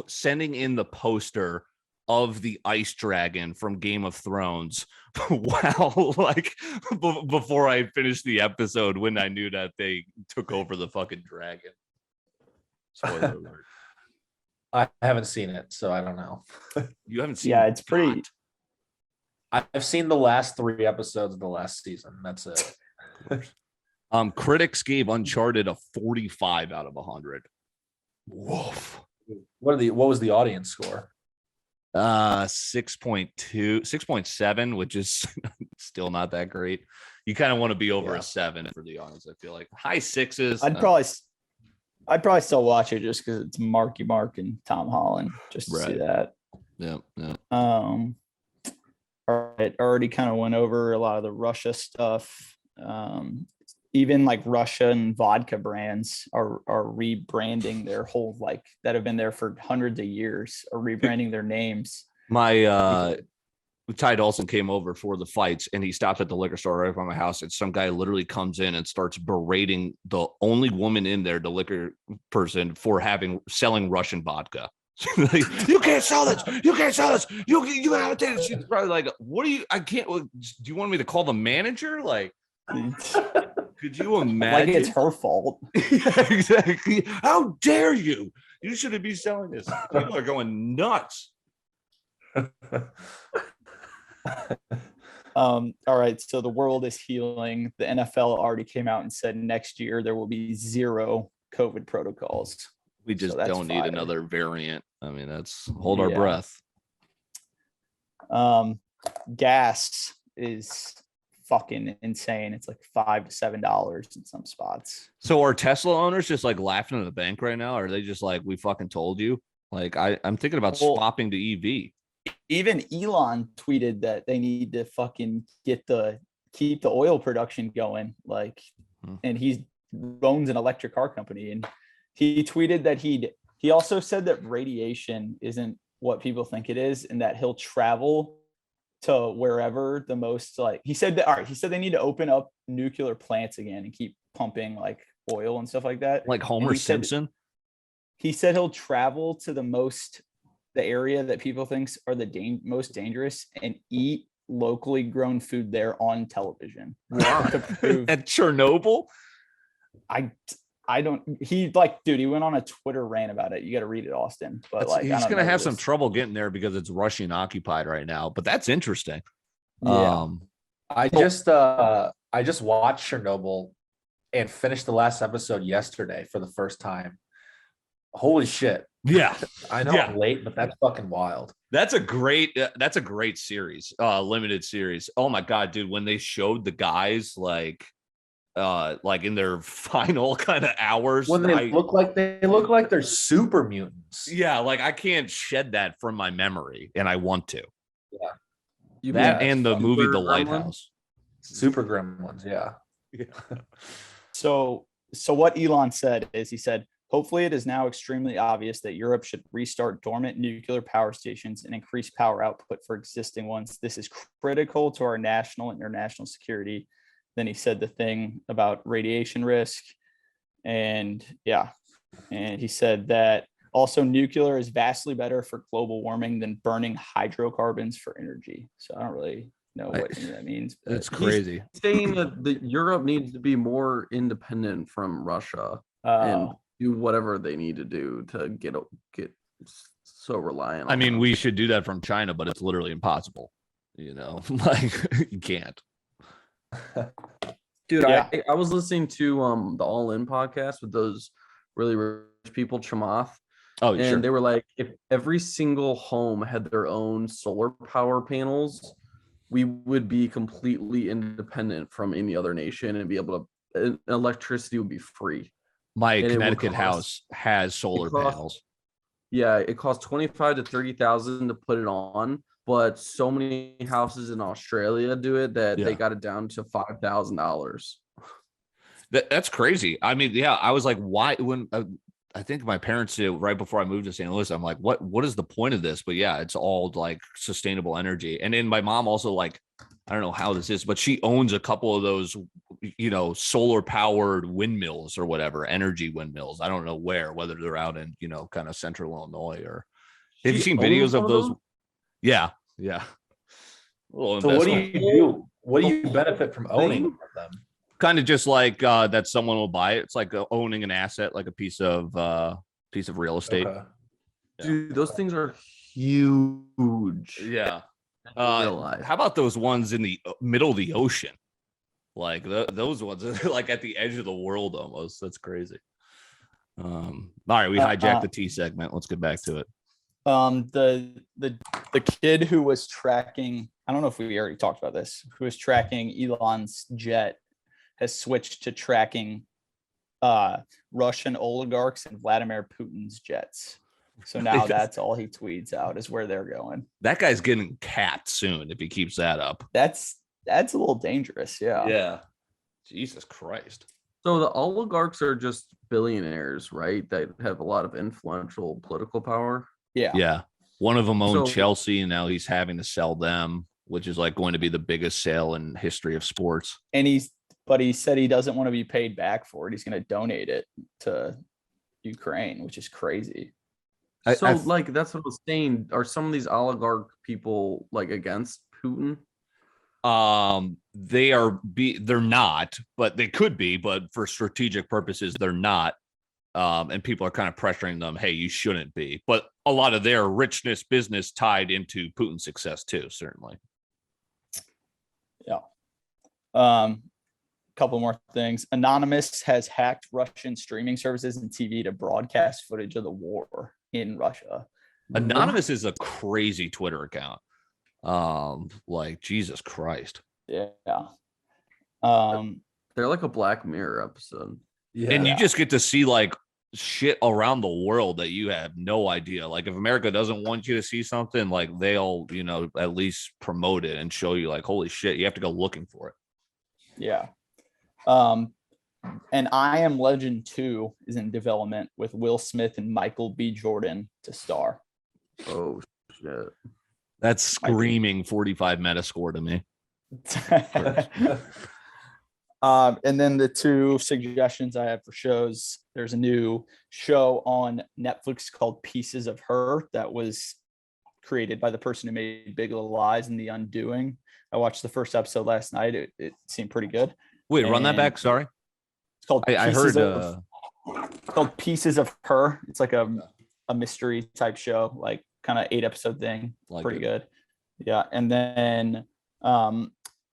sending in the poster of the ice dragon from Game of Thrones. Wow, like before I finished the episode when I knew that they took over the fucking dragon. Spoiler alert. I haven't seen it, so I don't know. You haven't seen Yeah, it? it's pretty. I've seen the last 3 episodes of the last season. That's it. Critics gave Uncharted a 45 out of 100. Woof. What was the audience score? 6.2, 6.7, which is still not that great. You kind of want to be over a 7 for the audience. I feel like high 6s. I'd probably still watch it just because it's Marky Mark and Tom Holland, just to see that. Yeah. All right, already kind of went over a lot of the Russia stuff. Even like Russia and vodka brands are rebranding their whole, like, that have been there for hundreds of years, are rebranding their names. My Ty Dawson came over for the fights, and he stopped at the liquor store right by my house, and some guy literally comes in and starts berating the only woman in there, the liquor person, for selling Russian vodka. Like, you can't sell this. You can't sell this. You have to. She's probably like, what do you? I can't. Do you want me to call the manager? Like, could you imagine? Like it's her fault. Yeah, exactly. How dare you? You shouldn't be selling this. People are going nuts. All right, so the world is healing. The NFL already came out and said next year there will be 0 COVID protocols. We just don't need another variant. I mean, hold our breath. Gas is fucking insane. It's like $5 to $7 in some spots. So are Tesla owners just like laughing at the bank right now? Or are they just like, we fucking told you? Like, I'm thinking about swapping to EV. Even Elon tweeted that they need to fucking keep the oil production going. Like, and he owns an electric car company, and he tweeted that he also said that radiation isn't what people think it is, and that he'll travel to wherever the most, like, he said they need to open up nuclear plants again and keep pumping like oil and stuff like that. Like Homer Simpson. He said he'll travel to the area that people think are the most dangerous and eat locally grown food there on television. At Chernobyl? I don't, dude, he went on a Twitter rant about it. You got to read it, Austin. But he's going to have some trouble getting there because it's Russian occupied right now, but that's interesting. Yeah. I just watched Chernobyl and finished the last episode yesterday for the first time. Holy shit. Yeah. I know I'm late, but that's fucking wild. That's a great series, limited series. Oh my God, dude. When they showed the guys like in their final kind of hours, when they look like they're super mutants. Yeah, like I can't shed that from my memory, and I want to. Yeah, that and the movie The Lighthouse. Super Gremlins, yeah. So what Elon said is, he said, hopefully it is now extremely obvious that Europe should restart dormant nuclear power stations and increase power output for existing ones. This is critical to our national and international security. Then he said the thing about radiation risk. And he said that also nuclear is vastly better for global warming than burning hydrocarbons for energy. So I don't really know what that means. It's crazy. He's saying that Europe needs to be more independent from Russia and do whatever they need to do to get so reliant on. I mean, we should do that from China, but it's literally impossible. You know, like you can't. Dude, I was listening to the All In podcast with those really rich people, Chamath. Oh, and sure. They were like, if every single home had their own solar power panels, we would be completely independent from any other nation and be able to, electricity would be free. My Connecticut house has solar panels. Yeah, it costs 25 to 30,000 to put it on, but so many houses in Australia do it that they got it down to $5,000. That's crazy. I mean, yeah, I was like, why? When I think my parents did right before I moved to St. Louis, I'm like, what is the point of this? But yeah, it's all like sustainable energy. And then my mom also, like, I don't know how this is, but she owns a couple of those, solar powered windmills or whatever, energy windmills. I don't know whether they're out in, kind of central Illinois or have you seen videos of those? Yeah. So what do you do? What do you benefit from owning them? Kind of just like that someone will buy it. It's like owning an asset, like a piece of real estate. Okay. Dude, those things are huge. Yeah. How about those ones in the middle of the ocean? Like those ones are like at the edge of the world almost. That's crazy. All right, we hijacked the tea segment. Let's get back to it. The kid who was tracking, I don't know if we already talked about this, who was tracking Elon's jet has switched to tracking Russian oligarchs and Vladimir Putin's jets. So now that's all he tweets out is where they're going. That guy's getting capped soon if he keeps that up. That's a little dangerous. Yeah. Yeah. Jesus Christ. So the oligarchs are just billionaires, right? That have a lot of influential political power. Yeah. Yeah. One of them owned So- Chelsea, and now he's having to sell them, which is like going to be the biggest sale in history of sports. And but he said he doesn't want to be paid back for it. He's going to donate it to Ukraine, which is crazy. That's what I was saying. Are some of these oligarch people like against Putin? They're not, but they could be, but for strategic purposes, they're not. And people are kind of pressuring them, hey, you shouldn't be. But a lot of their richness business tied into Putin's success too, certainly. Yeah. Couple more things. Anonymous has hacked Russian streaming services and TV to broadcast footage of the war in Russia. Anonymous is a crazy Twitter account. Like Jesus Christ. Yeah. They're like a Black Mirror episode. Yeah. And you just get to see like shit around the world that you have no idea. Like if America doesn't want you to see something, like they'll, at least promote it and show you like, holy shit, you have to go looking for it. Yeah. And I Am Legend 2 is in development with Will Smith and Michael B. Jordan to star. Oh shit. That's screaming 45 Metascore to me. And then the two suggestions I have for shows, there's a new show on Netflix called Pieces of Her that was created by the person who made Big Little Lies and The Undoing. I watched the first episode last night. It seemed pretty good. Wait, run that back. Sorry. It's called I heard it's called Pieces of Her. It's like a mystery type show, like kind of 8-episode thing. Like pretty it. good. Yeah. And then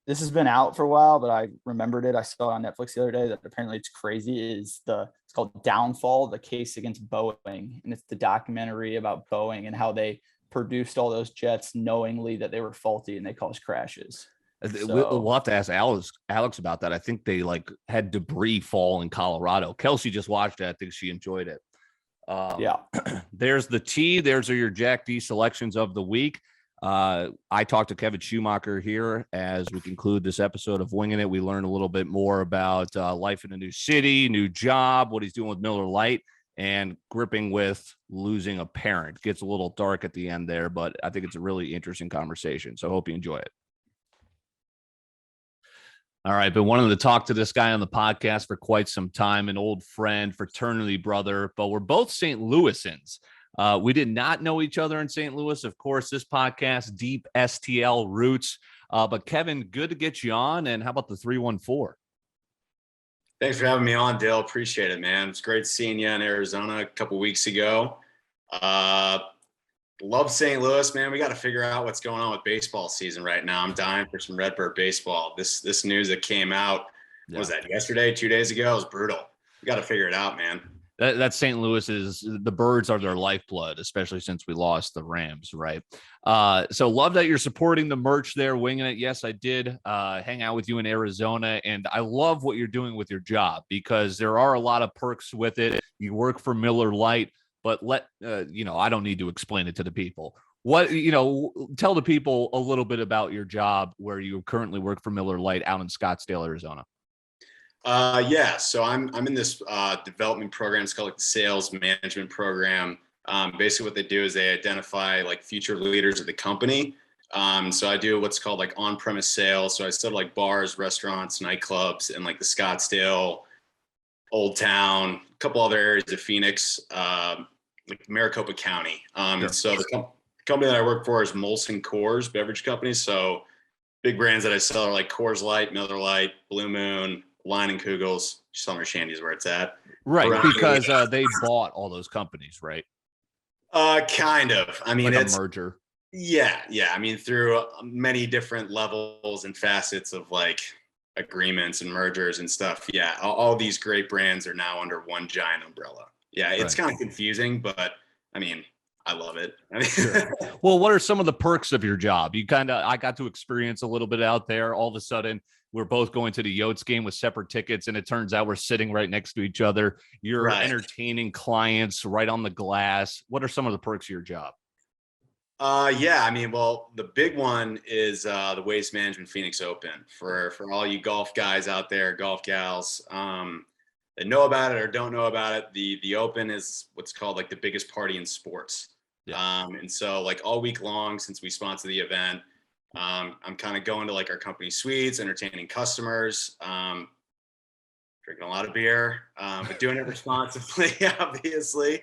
this has been out for a while, but I remembered it. I saw it on Netflix the other day that apparently it's crazy. It's called Downfall, the case against Boeing. And it's the documentary about Boeing and how they produced all those jets knowingly that they were faulty and they caused crashes. We'll have to ask Alex about that. I think they like had debris fall in Colorado. Kelsey just watched it. I think she enjoyed it. Yeah. There's the tea. There's your Jack D selections of the week. I talked to Kevin Schumacher here as we conclude this episode of Winging It. We learned a little bit more about life in a new city, new job, what he's doing with Miller Lite, and gripping with losing a parent. Gets a little dark at the end there, but I think it's a really interesting conversation. So I hope you enjoy it. All right, been wanting to talk to this guy on the podcast for quite some time, an old friend, fraternity brother, but we're both St. Louisans. We did not know each other in St. Louis. Of course, this podcast, deep STL roots. But Kevin, good to get you on. And how about the 314? Thanks for having me on, Dale. Appreciate it, man. It's great seeing you in Arizona a couple weeks ago. Love St. Louis, man. We got to figure out what's going on with baseball season right now. I'm dying for some Redbird baseball. This news that came out, what was that, yesterday, 2 days ago? It was brutal. We got to figure it out, man. That's St. Louis the Birds are their lifeblood, especially since we lost the Rams, right? So love that you're supporting the merch there, Winging It. Yes, I did hang out with you in Arizona, and I love what you're doing with your job because there are a lot of perks with it. You work for Miller Lite, but I don't need to explain it to the people. Tell the people a little bit about your job where you currently work for Miller Lite out in Scottsdale, Arizona. So I'm in this development program. It's called like the sales management program. Basically what they do is they identify like future leaders of the company. So I do what's called like on-premise sales. So I sell like bars, restaurants, nightclubs in like the Scottsdale, Old Town, a couple other areas of Phoenix, like Maricopa County. So the company that I work for is Molson Coors Beverage Company. So big brands that I sell are like Coors Light, Miller Lite, Blue Moon, Line and Kugels. Summer Shandy is where it's at. Right, because they bought all those companies, right? Kind of. I mean, like it's a merger. Yeah. I mean, through many different levels and facets of like agreements and mergers and stuff. Yeah, all these great brands are now under one giant umbrella. Yeah, it's kind of confusing, but I mean, I love it. I mean, Sure. Well, what are some of the perks of your job? I got to experience a little bit out there. All of a sudden, we're both going to the Yotes game with separate tickets, and it turns out we're sitting right next to each other. You're Right. entertaining clients right on the glass. What are some of the perks of your job? Yeah, I mean, well, the big one is the Waste Management Phoenix Open for all you golf guys out there, golf gals that know about it or don't know about it. The Open is what's called like the biggest party in sports. Yeah. And so like all week long, since we sponsor the event, I'm kind of going to like our company suites, entertaining customers, drinking a lot of beer, but doing it responsibly, obviously.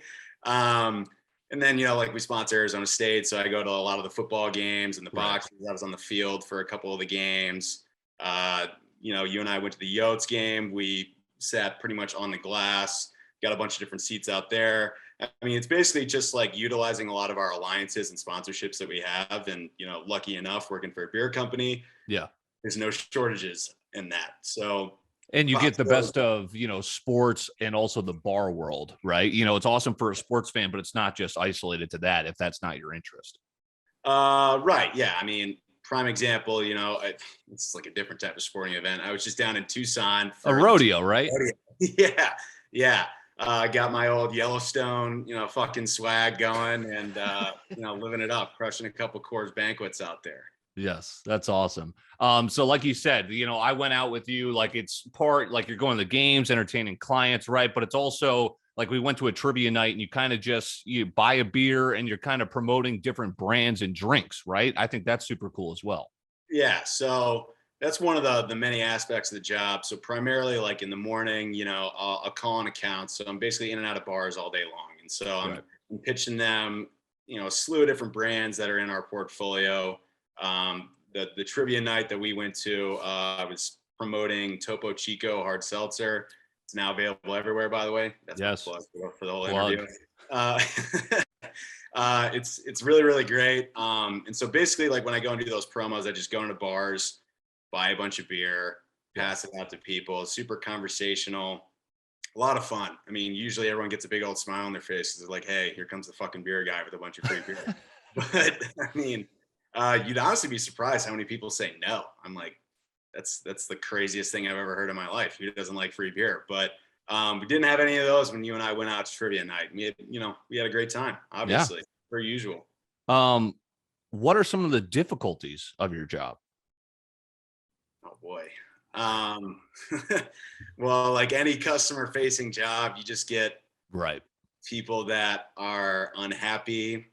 And then, like we sponsor Arizona State. So I go to a lot of the football games and the boxes. I was on the field for a couple of the games. You and I went to the Yotes game. We sat pretty much on the glass, got a bunch of different seats out there. I mean, it's basically just like utilizing a lot of our alliances and sponsorships that we have. And, lucky enough, working for a beer company. Yeah. There's no shortages in that. So, and you get the best of, sports and also the bar world, right? It's awesome for a sports fan, but it's not just isolated to that if that's not your interest. Right. Yeah. I mean, prime example, it's like a different type of sporting event. I was just down in Tucson for a rodeo, right? Yeah. Yeah. Got my old Yellowstone, fucking swag going and, living it up, crushing a couple Coors banquets out there. Yes, that's awesome. So like you said, I went out with you, like it's part, like you're going to the games, entertaining clients, right? But it's also like we went to a trivia night and you kind of you buy a beer and you're kind of promoting different brands and drinks, right? I think that's super cool as well. Yeah. So that's one of the many aspects of the job. So primarily like in the morning, I'll call on accounts. So I'm basically in and out of bars all day long. And so I'm pitching them, a slew of different brands that are in our portfolio. The trivia night that we went to, was promoting Topo Chico hard seltzer. It's now available everywhere, by the way. That's my plug for the whole interview. It's really, really great. And so basically like when I go and do those promos, I just go into bars, buy a bunch of beer, pass it out to people. It's super conversational, a lot of fun. I mean, usually everyone gets a big old smile on their face because they're like, hey, here comes the fucking beer guy with a bunch of free beer. But I mean, you'd honestly be surprised how many people say no. I'm like, that's the craziest thing I've ever heard in my life. Who doesn't like free beer? But we didn't have any of those when you and I went out to trivia night. We had a great time, obviously, per usual. What are some of the difficulties of your job? Oh boy. Well, like any customer facing job, you just get people that are unhappy,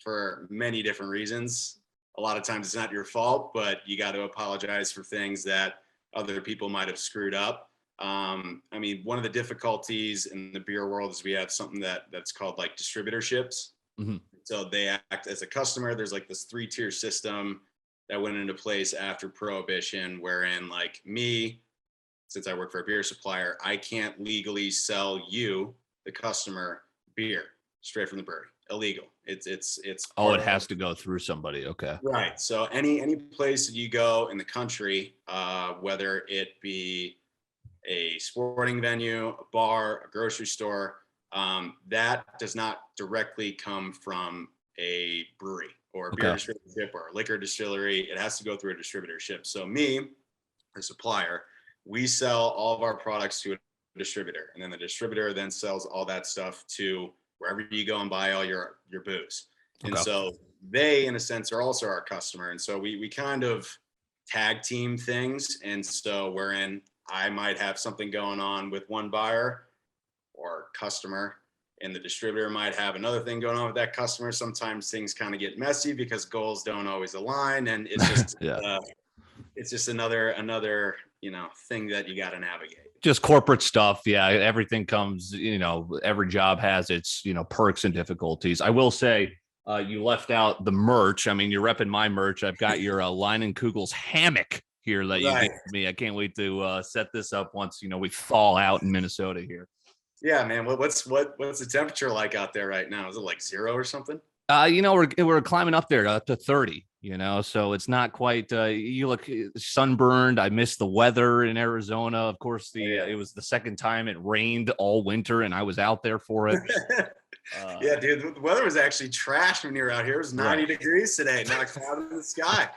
for many different reasons. A lot of times it's not your fault, but you got to apologize for things that other people might have screwed up. I mean, one of the difficulties in the beer world is we have something that's called like distributorships. Mm-hmm. So they act as a customer. There's like this 3-tier system that went into place after Prohibition, wherein like me, since I work for a beer supplier, I can't legally sell you, the customer, beer straight from the brewery. Illegal. It's it has to go through somebody. Okay. Right. So any place that you go in the country, whether it be a sporting venue, a bar, a grocery store, that does not directly come from a brewery or a beer distributorship or a liquor distillery. It has to go through a distributorship. So me, a supplier, we sell all of our products to a distributor, and then the distributor then sells all that stuff to wherever you go and buy all your booze. And so they, in a sense, are also our customer. And so we kind of tag team things. And so wherein I might have something going on with one buyer or customer, and the distributor might have another thing going on with that customer. Sometimes things kind of get messy because goals don't always align. And it's just, it's just another, thing that you got to navigate. Just corporate stuff. Yeah. Everything comes, every job has its, perks and difficulties. I will say, you left out the merch. I mean, you're repping my merch. I've got your Leinenkugel's hammock here that you gave me. I can't wait to set this up once, we thaw out in Minnesota here. Yeah, man. What's the temperature like out there right now? Is it like 0 or something? We're climbing up there up to 30, so it's not quite, you look sunburned. I miss the weather in Arizona. Of course, it was the second time it rained all winter and I was out there for it. Yeah, dude, the weather was actually trash when you were out here. It was 90 degrees today, not a cloud in the sky.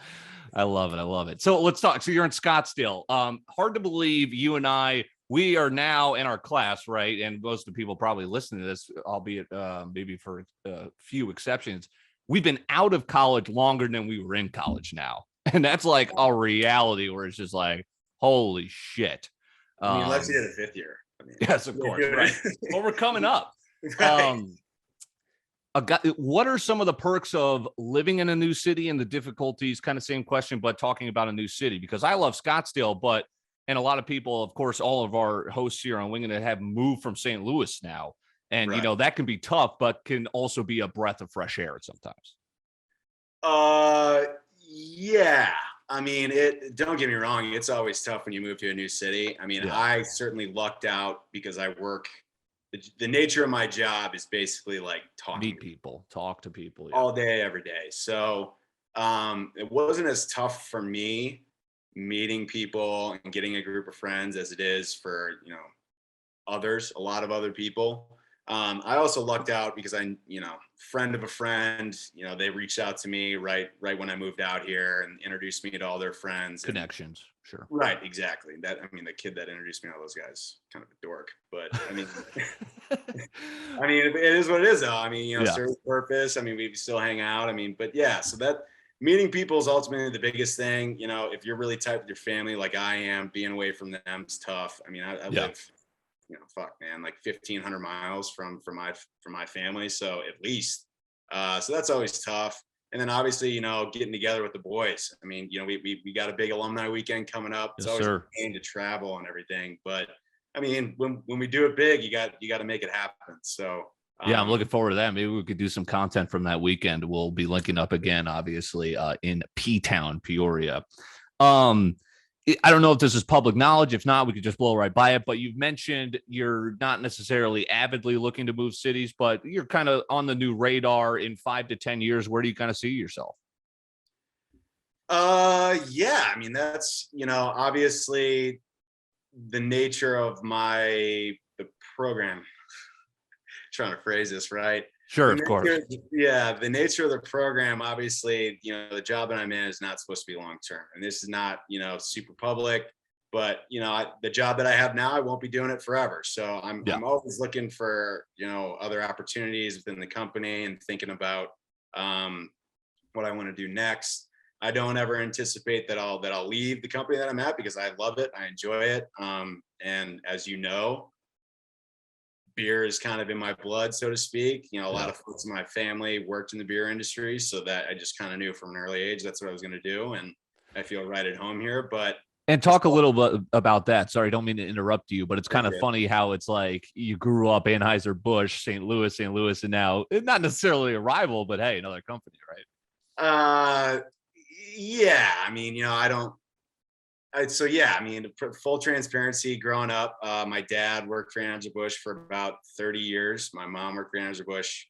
I love it. I love it. So let's talk. So you're in Scottsdale. Hard to believe you and we are now in our class, right? And most of the people probably listening to this, albeit maybe for a few exceptions, we've been out of college longer than we were in college now. And that's like a reality where it's just like, holy shit. I mean, unless you did a fifth year. I mean, yes, of course. Right. Well, we're coming up. Right. What are some of the perks of living in a new city and the difficulties? Kind of same question, but talking about a new city, because I love Scottsdale, and a lot of people, of course, all of our hosts here on Wingin have moved from St. Louis now. And, that can be tough, but can also be a breath of fresh air sometimes. Yeah. I mean, don't get me wrong. It's always tough when you move to a new city. I mean, I certainly lucked out because I work. The nature of my job is basically like talk to people all day, every day. So it wasn't as tough for me meeting people and getting a group of friends as it is for, a lot of other people. I also lucked out because friend of a friend, they reached out to me right when I moved out here and introduced me to all their friends. Connections. Sure. Right. Exactly. The kid that introduced me to all those guys, kind of a dork, but it is what it is though. Serve purpose. We still hang out. But yeah, so that meeting people is ultimately the biggest thing. If you're really tight with your family, like I am, being away from them is tough. I live, like 1,500 miles from my family. So at least, so that's always tough. And then obviously, getting together with the boys. We got a big alumni weekend coming up. It's always a pain to travel and everything. But when we do it big, you got to make it happen. So yeah, I'm looking forward to that. Maybe we could do some content from that weekend. We'll be linking up again, obviously, in P-Town, Peoria. I don't know if this is public knowledge. If not, we could just blow right by it. But you've mentioned you're not necessarily avidly looking to move cities, but you're kind of on the new radar in 5 to 10 years. Where do you kind of see yourself? Yeah, that's, obviously the nature of the program. Trying to phrase this right. Sure, of course. Yeah, the nature of the program, obviously, the job that I'm in is not supposed to be long term, and this is not, super public. But the job that I have now, I won't be doing it forever. So I'm always looking for other opportunities within the company and thinking about what I want to do next. I don't ever anticipate that I'll leave the company that I'm at because I love it, I enjoy it, and as you know, beer is kind of in my blood, so to speak. A lot of folks in my family worked in the beer industry, so that I just kind of knew from an early age that's what I was going to do, and I feel right at home here. And talk a little bit about that. Sorry, I don't mean to interrupt you, but it's kind of funny how it's like you grew up Anheuser-Busch, St. Louis, and now not necessarily a rival, but hey, another company, right? Yeah. I don't. So yeah, full transparency, growing up, my dad worked for Anheuser-Busch for about 30 years. My mom worked for Anheuser-Busch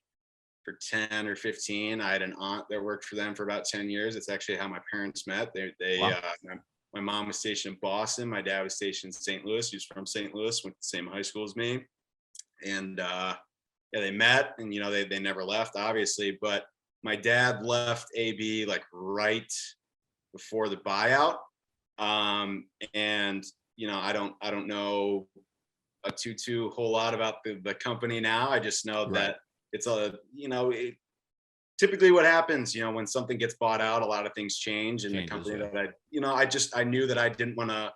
for 10 or 15. I had an aunt that worked for them for about 10 years. It's actually how my parents met. Wow. My mom was stationed in Boston. My dad was stationed in St. Louis. He was from St. Louis, went to the same high school as me. And they met, and they never left, obviously. But my dad left AB like right before the buyout. And I don't know a whole lot about the company now. I just know that it's typically what happens, when something gets bought out, a lot of things change. And the company that I knew that I didn't want to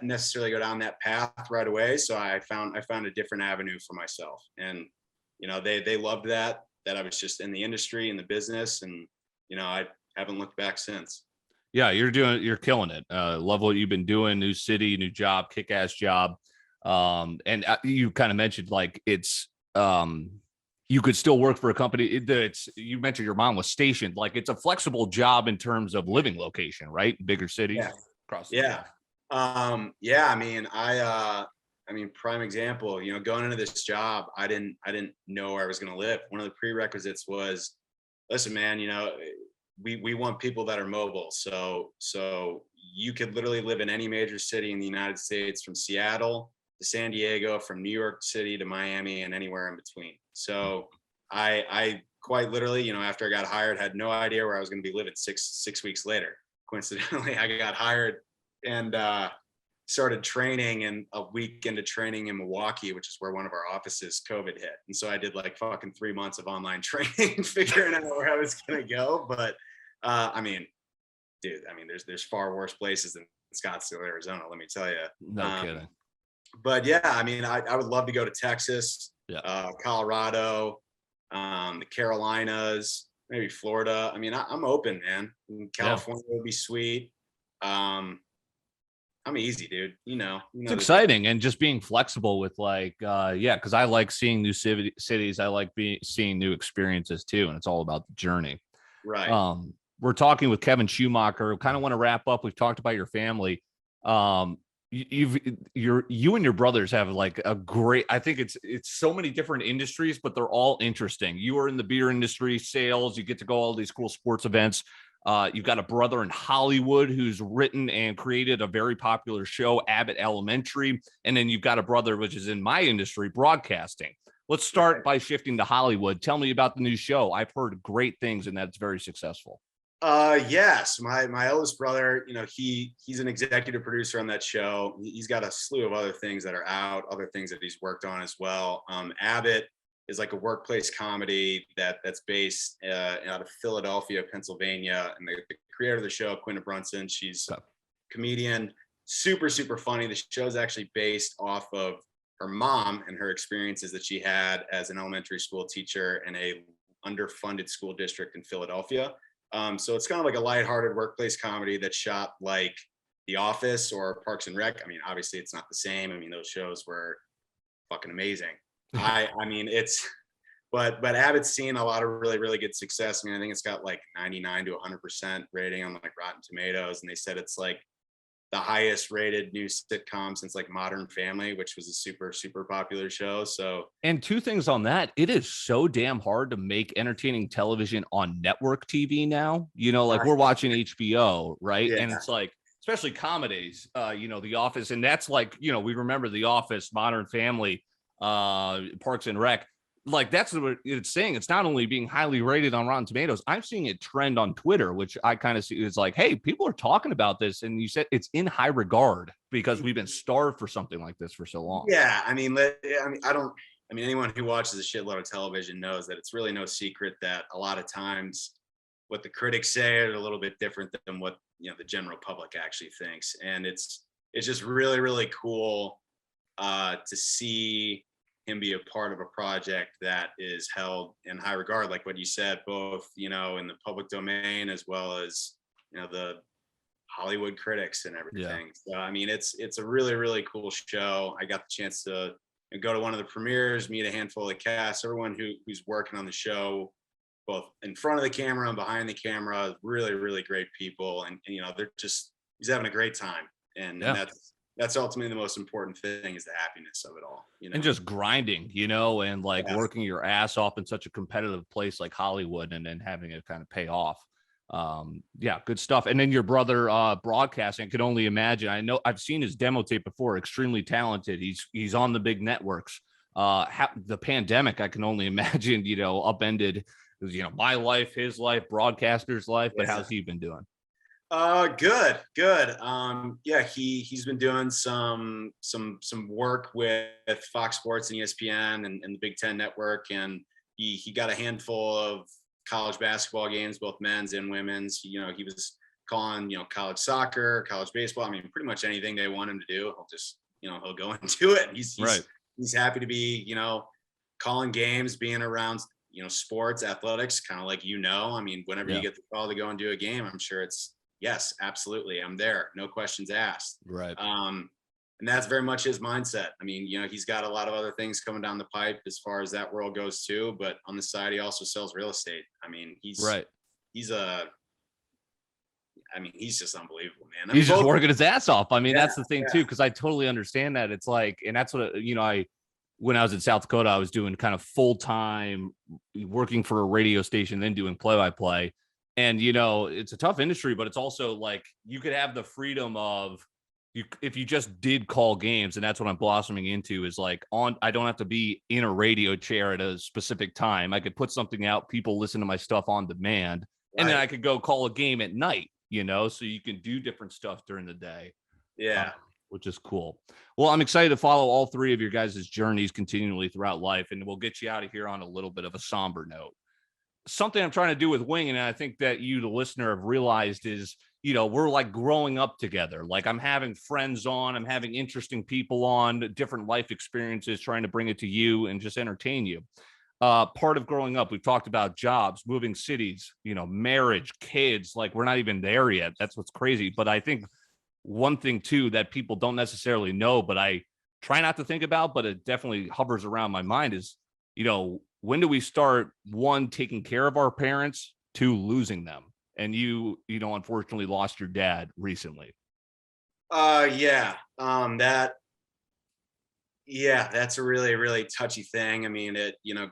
necessarily go down that path right away. So I found a different avenue for myself. And, they loved that I was just in the industry, in the business, and, I haven't looked back since. Yeah, you're killing it. Love what you've been doing. New city, new job, kick-ass job. And you kind of mentioned like it's you could still work for a company. You mentioned your mom was stationed. Like it's a flexible job in terms of living location, right? Bigger cities. Yeah. Prime example. Going into this job, I didn't know where I was going to live. One of the prerequisites was, listen, man, we want people that are mobile. So you could literally live in any major city in the United States, from Seattle to San Diego, from New York City to Miami, and anywhere in between. So I quite literally, after I got hired, had no idea where I was going to be living six weeks later. Coincidentally, I got hired and started training, and a week into training in Milwaukee, which is where one of our offices, COVID hit. And so I did like fucking 3 months of online training, figuring out where I was going to go. But dude, there's far worse places than Scottsdale, Arizona, let me tell you. No kidding. But yeah, I would love to go to Texas, Colorado, the Carolinas, maybe Florida. I'm open, man. California would be sweet. I'm easy, dude. It's exciting, and just being flexible with because I like seeing new cities. I like seeing new experiences too, and it's all about the journey. Right. We're talking with Kevin Schumacher. Kind of want to wrap up. We've talked about your family. You and your brothers have like a great, I think it's so many different industries, but they're all interesting. You are in the beer industry, sales, you get to go all these cool sports events. You've got a brother in Hollywood who's written and created a very popular show, Abbott Elementary. And then you've got a brother, which is in my industry, broadcasting. Let's start by shifting to Hollywood. Tell me about the new show. I've heard great things, and that's very successful. Yes, my eldest brother, he's an executive producer on that show. He's got a slew of other things that are out, other things that he's worked on as well. Abbott is like a workplace comedy that's based out of Philadelphia, Pennsylvania, and the creator of the show, Quinta Brunson, she's a comedian, super funny. The show is actually based off of her mom and her experiences that she had as an elementary school teacher in a underfunded school district in Philadelphia. So it's kind of like a lighthearted workplace comedy that's shot like The Office or Parks and Rec. Obviously it's not the same. Those shows were fucking amazing. But Abbott's seen a lot of really good success. I think it's got like 99 to 100% rating on like Rotten Tomatoes. And they said it's like the highest rated new sitcom since like Modern Family, which was a super popular show. So, and two things on that, it is so damn hard to make entertaining television on network TV now. We're watching HBO, right? Yeah. And it's like, especially comedies, The Office, and that's like, we remember The Office, Modern Family, Parks and Rec. Like, that's what it's saying. It's not only being highly rated on Rotten Tomatoes. I'm seeing it trend on Twitter, which I kind of see is like, hey, people are talking about this. And you said it's in high regard because we've been starved for something like this for so long. Yeah. Anyone who watches a shitload of television knows that it's really no secret that a lot of times what the critics say are a little bit different than what, the general public actually thinks. And it's just really cool to see him be a part of a project that is held in high regard, like what you said, both in the public domain as well as the Hollywood critics and everything. So it's a really cool show. I got the chance to go to one of the premieres, meet a handful of the cast, everyone who's working on the show, both in front of the camera and behind the camera. Really great people, and he's having a great time, and that's ultimately the most important thing, is the happiness of it all, and just grinding, and like working your ass off in such a competitive place like Hollywood, and then having it kind of pay off. Good stuff. And then your brother, broadcasting, I could only imagine. I know I've seen his demo tape before. Extremely talented. He's on the big networks. The pandemic, I can only imagine, upended, my life, his life, broadcaster's life. But how's he been doing? Good. He's been doing some work with Fox Sports and ESPN and the Big Ten Network, and he got a handful of college basketball games, both men's and women's. He was calling, college soccer, college baseball. Pretty much anything they want him to do, he'll go and do it. He's happy to be, calling games, being around, sports, athletics, kind of like, whenever you get the call to go and do a game, I'm sure it's, yes, absolutely, I'm there. No questions asked. Right. And that's very much his mindset. He's got a lot of other things coming down the pipe as far as that world goes too. But on the side, he also sells real estate. He's right. He's just unbelievable, man. He's just working his ass off. That's the thing too, because I totally understand that. It's like, and that's what, when I was in South Dakota, I was doing kind of full-time working for a radio station, then doing play-by-play. And, it's a tough industry, but it's also like you could have the freedom of if you just did call games, and that's what I'm blossoming into, is like I don't have to be in a radio chair at a specific time. I could put something out, people listen to my stuff on demand, and then I could go call a game at night, so you can do different stuff during the day. Yeah. Which is cool. Well, I'm excited to follow all three of your guys' journeys continually throughout life, and we'll get you out of here on a little bit of a somber note. Something I'm trying to do with Wingin, and I think that you, the listener, have realized is, we're like growing up together. Like I'm having friends on, I'm having interesting people on, different life experiences, trying to bring it to you and just entertain you. Part of growing up, we've talked about jobs, moving cities, marriage, kids, like we're not even there yet. That's what's crazy. But I think one thing too that people don't necessarily know, but I try not to think about, but it definitely hovers around my mind is, when do we start, one, taking care of our parents, two, losing them? And you unfortunately lost your dad recently. Yeah. That's a really, really touchy thing. I mean,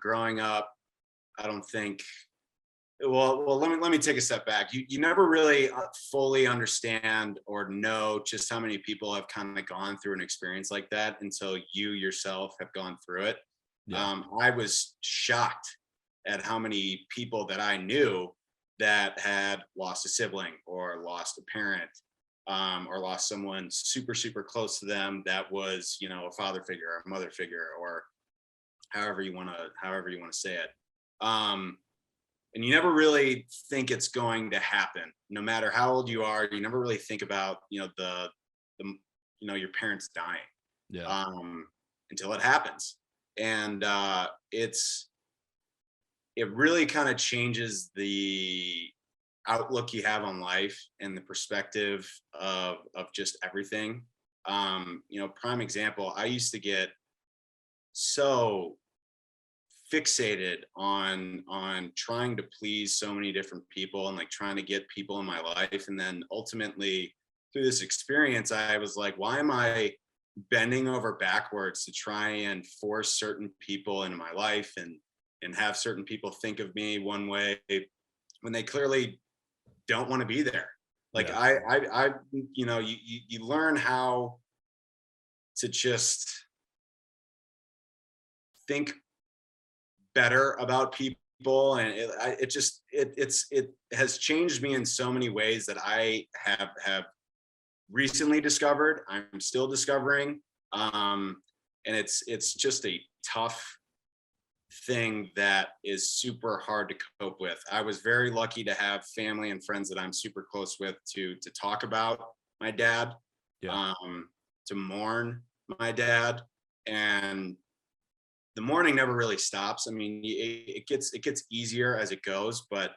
growing up, I don't think, well, let me take a step back. You never really fully understand or know just how many people have kind of gone through an experience like that until you yourself have gone through it. Yeah. I was shocked at how many people that I knew that had lost a sibling or lost a parent, or lost someone super, super close to them that was, a father figure or a mother figure, or however you want to say it. And you never really think it's going to happen, no matter how old you are. You never really think about, your parents dying, until it happens. And it really kind of changes the outlook you have on life and the perspective of just everything. Prime example, I used to get so fixated on trying to please so many different people and like trying to get people in my life. And then ultimately through this experience, I was like, why am I bending over backwards to try and force certain people into my life and have certain people think of me one way when they clearly don't want to be there? Like, yeah. You learn how to just think better about people, and it has changed me in so many ways that I have recently discovered. I'm still discovering, and it's just a tough thing that is super hard to cope with. I was very lucky to have family and friends that I'm super close with to talk about my dad, to mourn my dad, and the mourning never really stops. I mean, it gets easier as it goes, but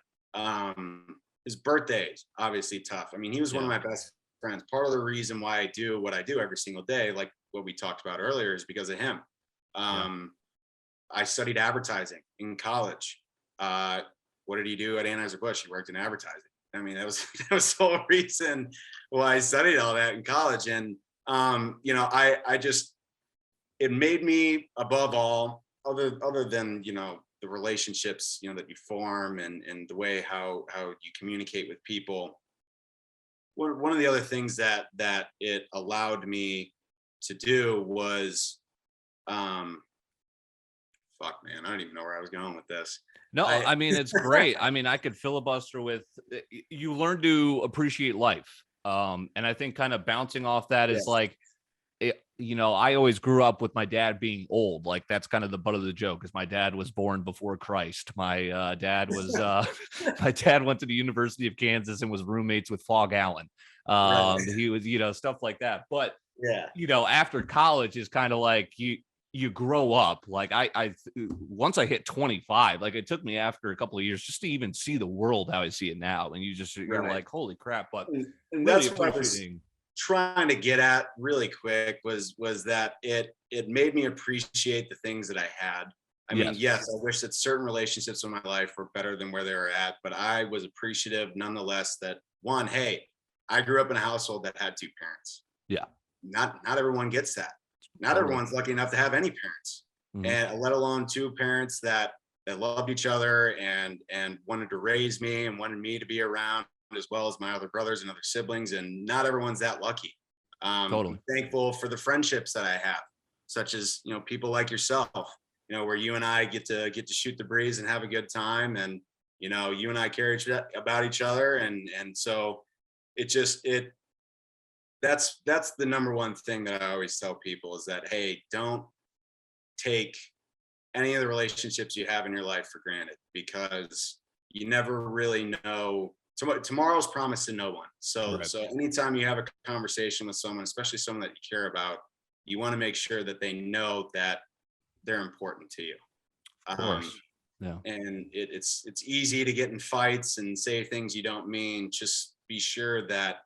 his birthday is obviously tough. I mean, he was one of my best friends. Part of the reason why I do what I do every single day, like what we talked about earlier, is because of him. I studied advertising in college. What did he do at Anheuser-Busch? He worked in advertising. I mean, that was the whole reason why I studied all that in college. And I just, it made me, above all, other than the relationships that you form and the way how you communicate with people. One of the other things that it allowed me to do was, fuck, man, I don't even know where I was going with this. No, I mean, it's great. I mean, I could filibuster with, you learn to appreciate life. And I think kind of bouncing off that is like, I always grew up with my dad being old. Like that's kind of the butt of the joke, because my dad was born before Christ. My dad was, my dad went to the University of Kansas and was roommates with Fog Allen. He was, stuff like that. But, after college is kind of like you grow up. Like I once I hit 25, like it took me after a couple of years just to even see the world how I see it now. And you're like, holy crap. But and really that's what I was trying to get at really quick was that it made me appreciate the things that I had. I mean, yes, I wish that certain relationships in my life were better than where they were at, but I was appreciative nonetheless that, one, hey, I grew up in a household that had two parents. Yeah. Not everyone gets that. Not everyone's lucky enough to have any parents, and let alone two parents that loved each other and wanted to raise me and wanted me to be around, as well as my other brothers and other siblings. And not everyone's that lucky. Totally. I'm thankful for the friendships that I have, such as, you know, people like yourself, you know, where you and I get to shoot the breeze and have a good time. And, you know, you and I care about each other. And so that's the number one thing that I always tell people is that, hey, don't take any of the relationships you have in your life for granted, because you never really know. Tomorrow's promised to no one. So anytime you have a conversation with someone, especially someone that you care about, you want to make sure that they know that they're important to you. Of course. Yeah. And it's easy to get in fights and say things you don't mean. Just be sure that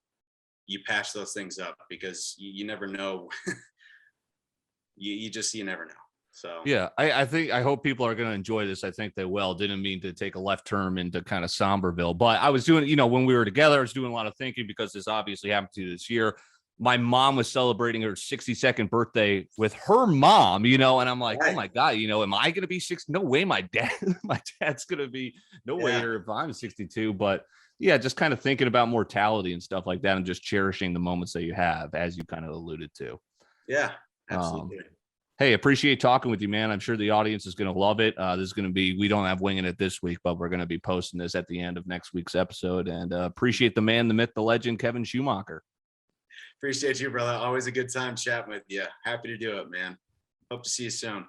you patch those things up, because you never know. you never know. So yeah, I hope people are going to enjoy this. I think they will. Didn't mean to take a left turn into kind of Somberville, but I was doing, you know, when we were together, I was doing a lot of thinking, because this obviously happened to you this year. My mom was celebrating her 62nd birthday with her mom, you know, and I'm like, oh my God, you know, am I going to be 60? No way. My dad's going to be no later if I'm 62. But yeah, just kind of thinking about mortality and stuff like that, and just cherishing the moments that you have, as you kind of alluded to. Yeah, absolutely. Hey, appreciate talking with you, man. I'm sure the audience is going to love it. This is going to be, we don't have Winging It this week, but we're going to be posting this at the end of next week's episode. And appreciate the man, the myth, the legend, Kevin Schumacher. Appreciate you, brother. Always a good time chatting with you. Happy to do it, man. Hope to see you soon.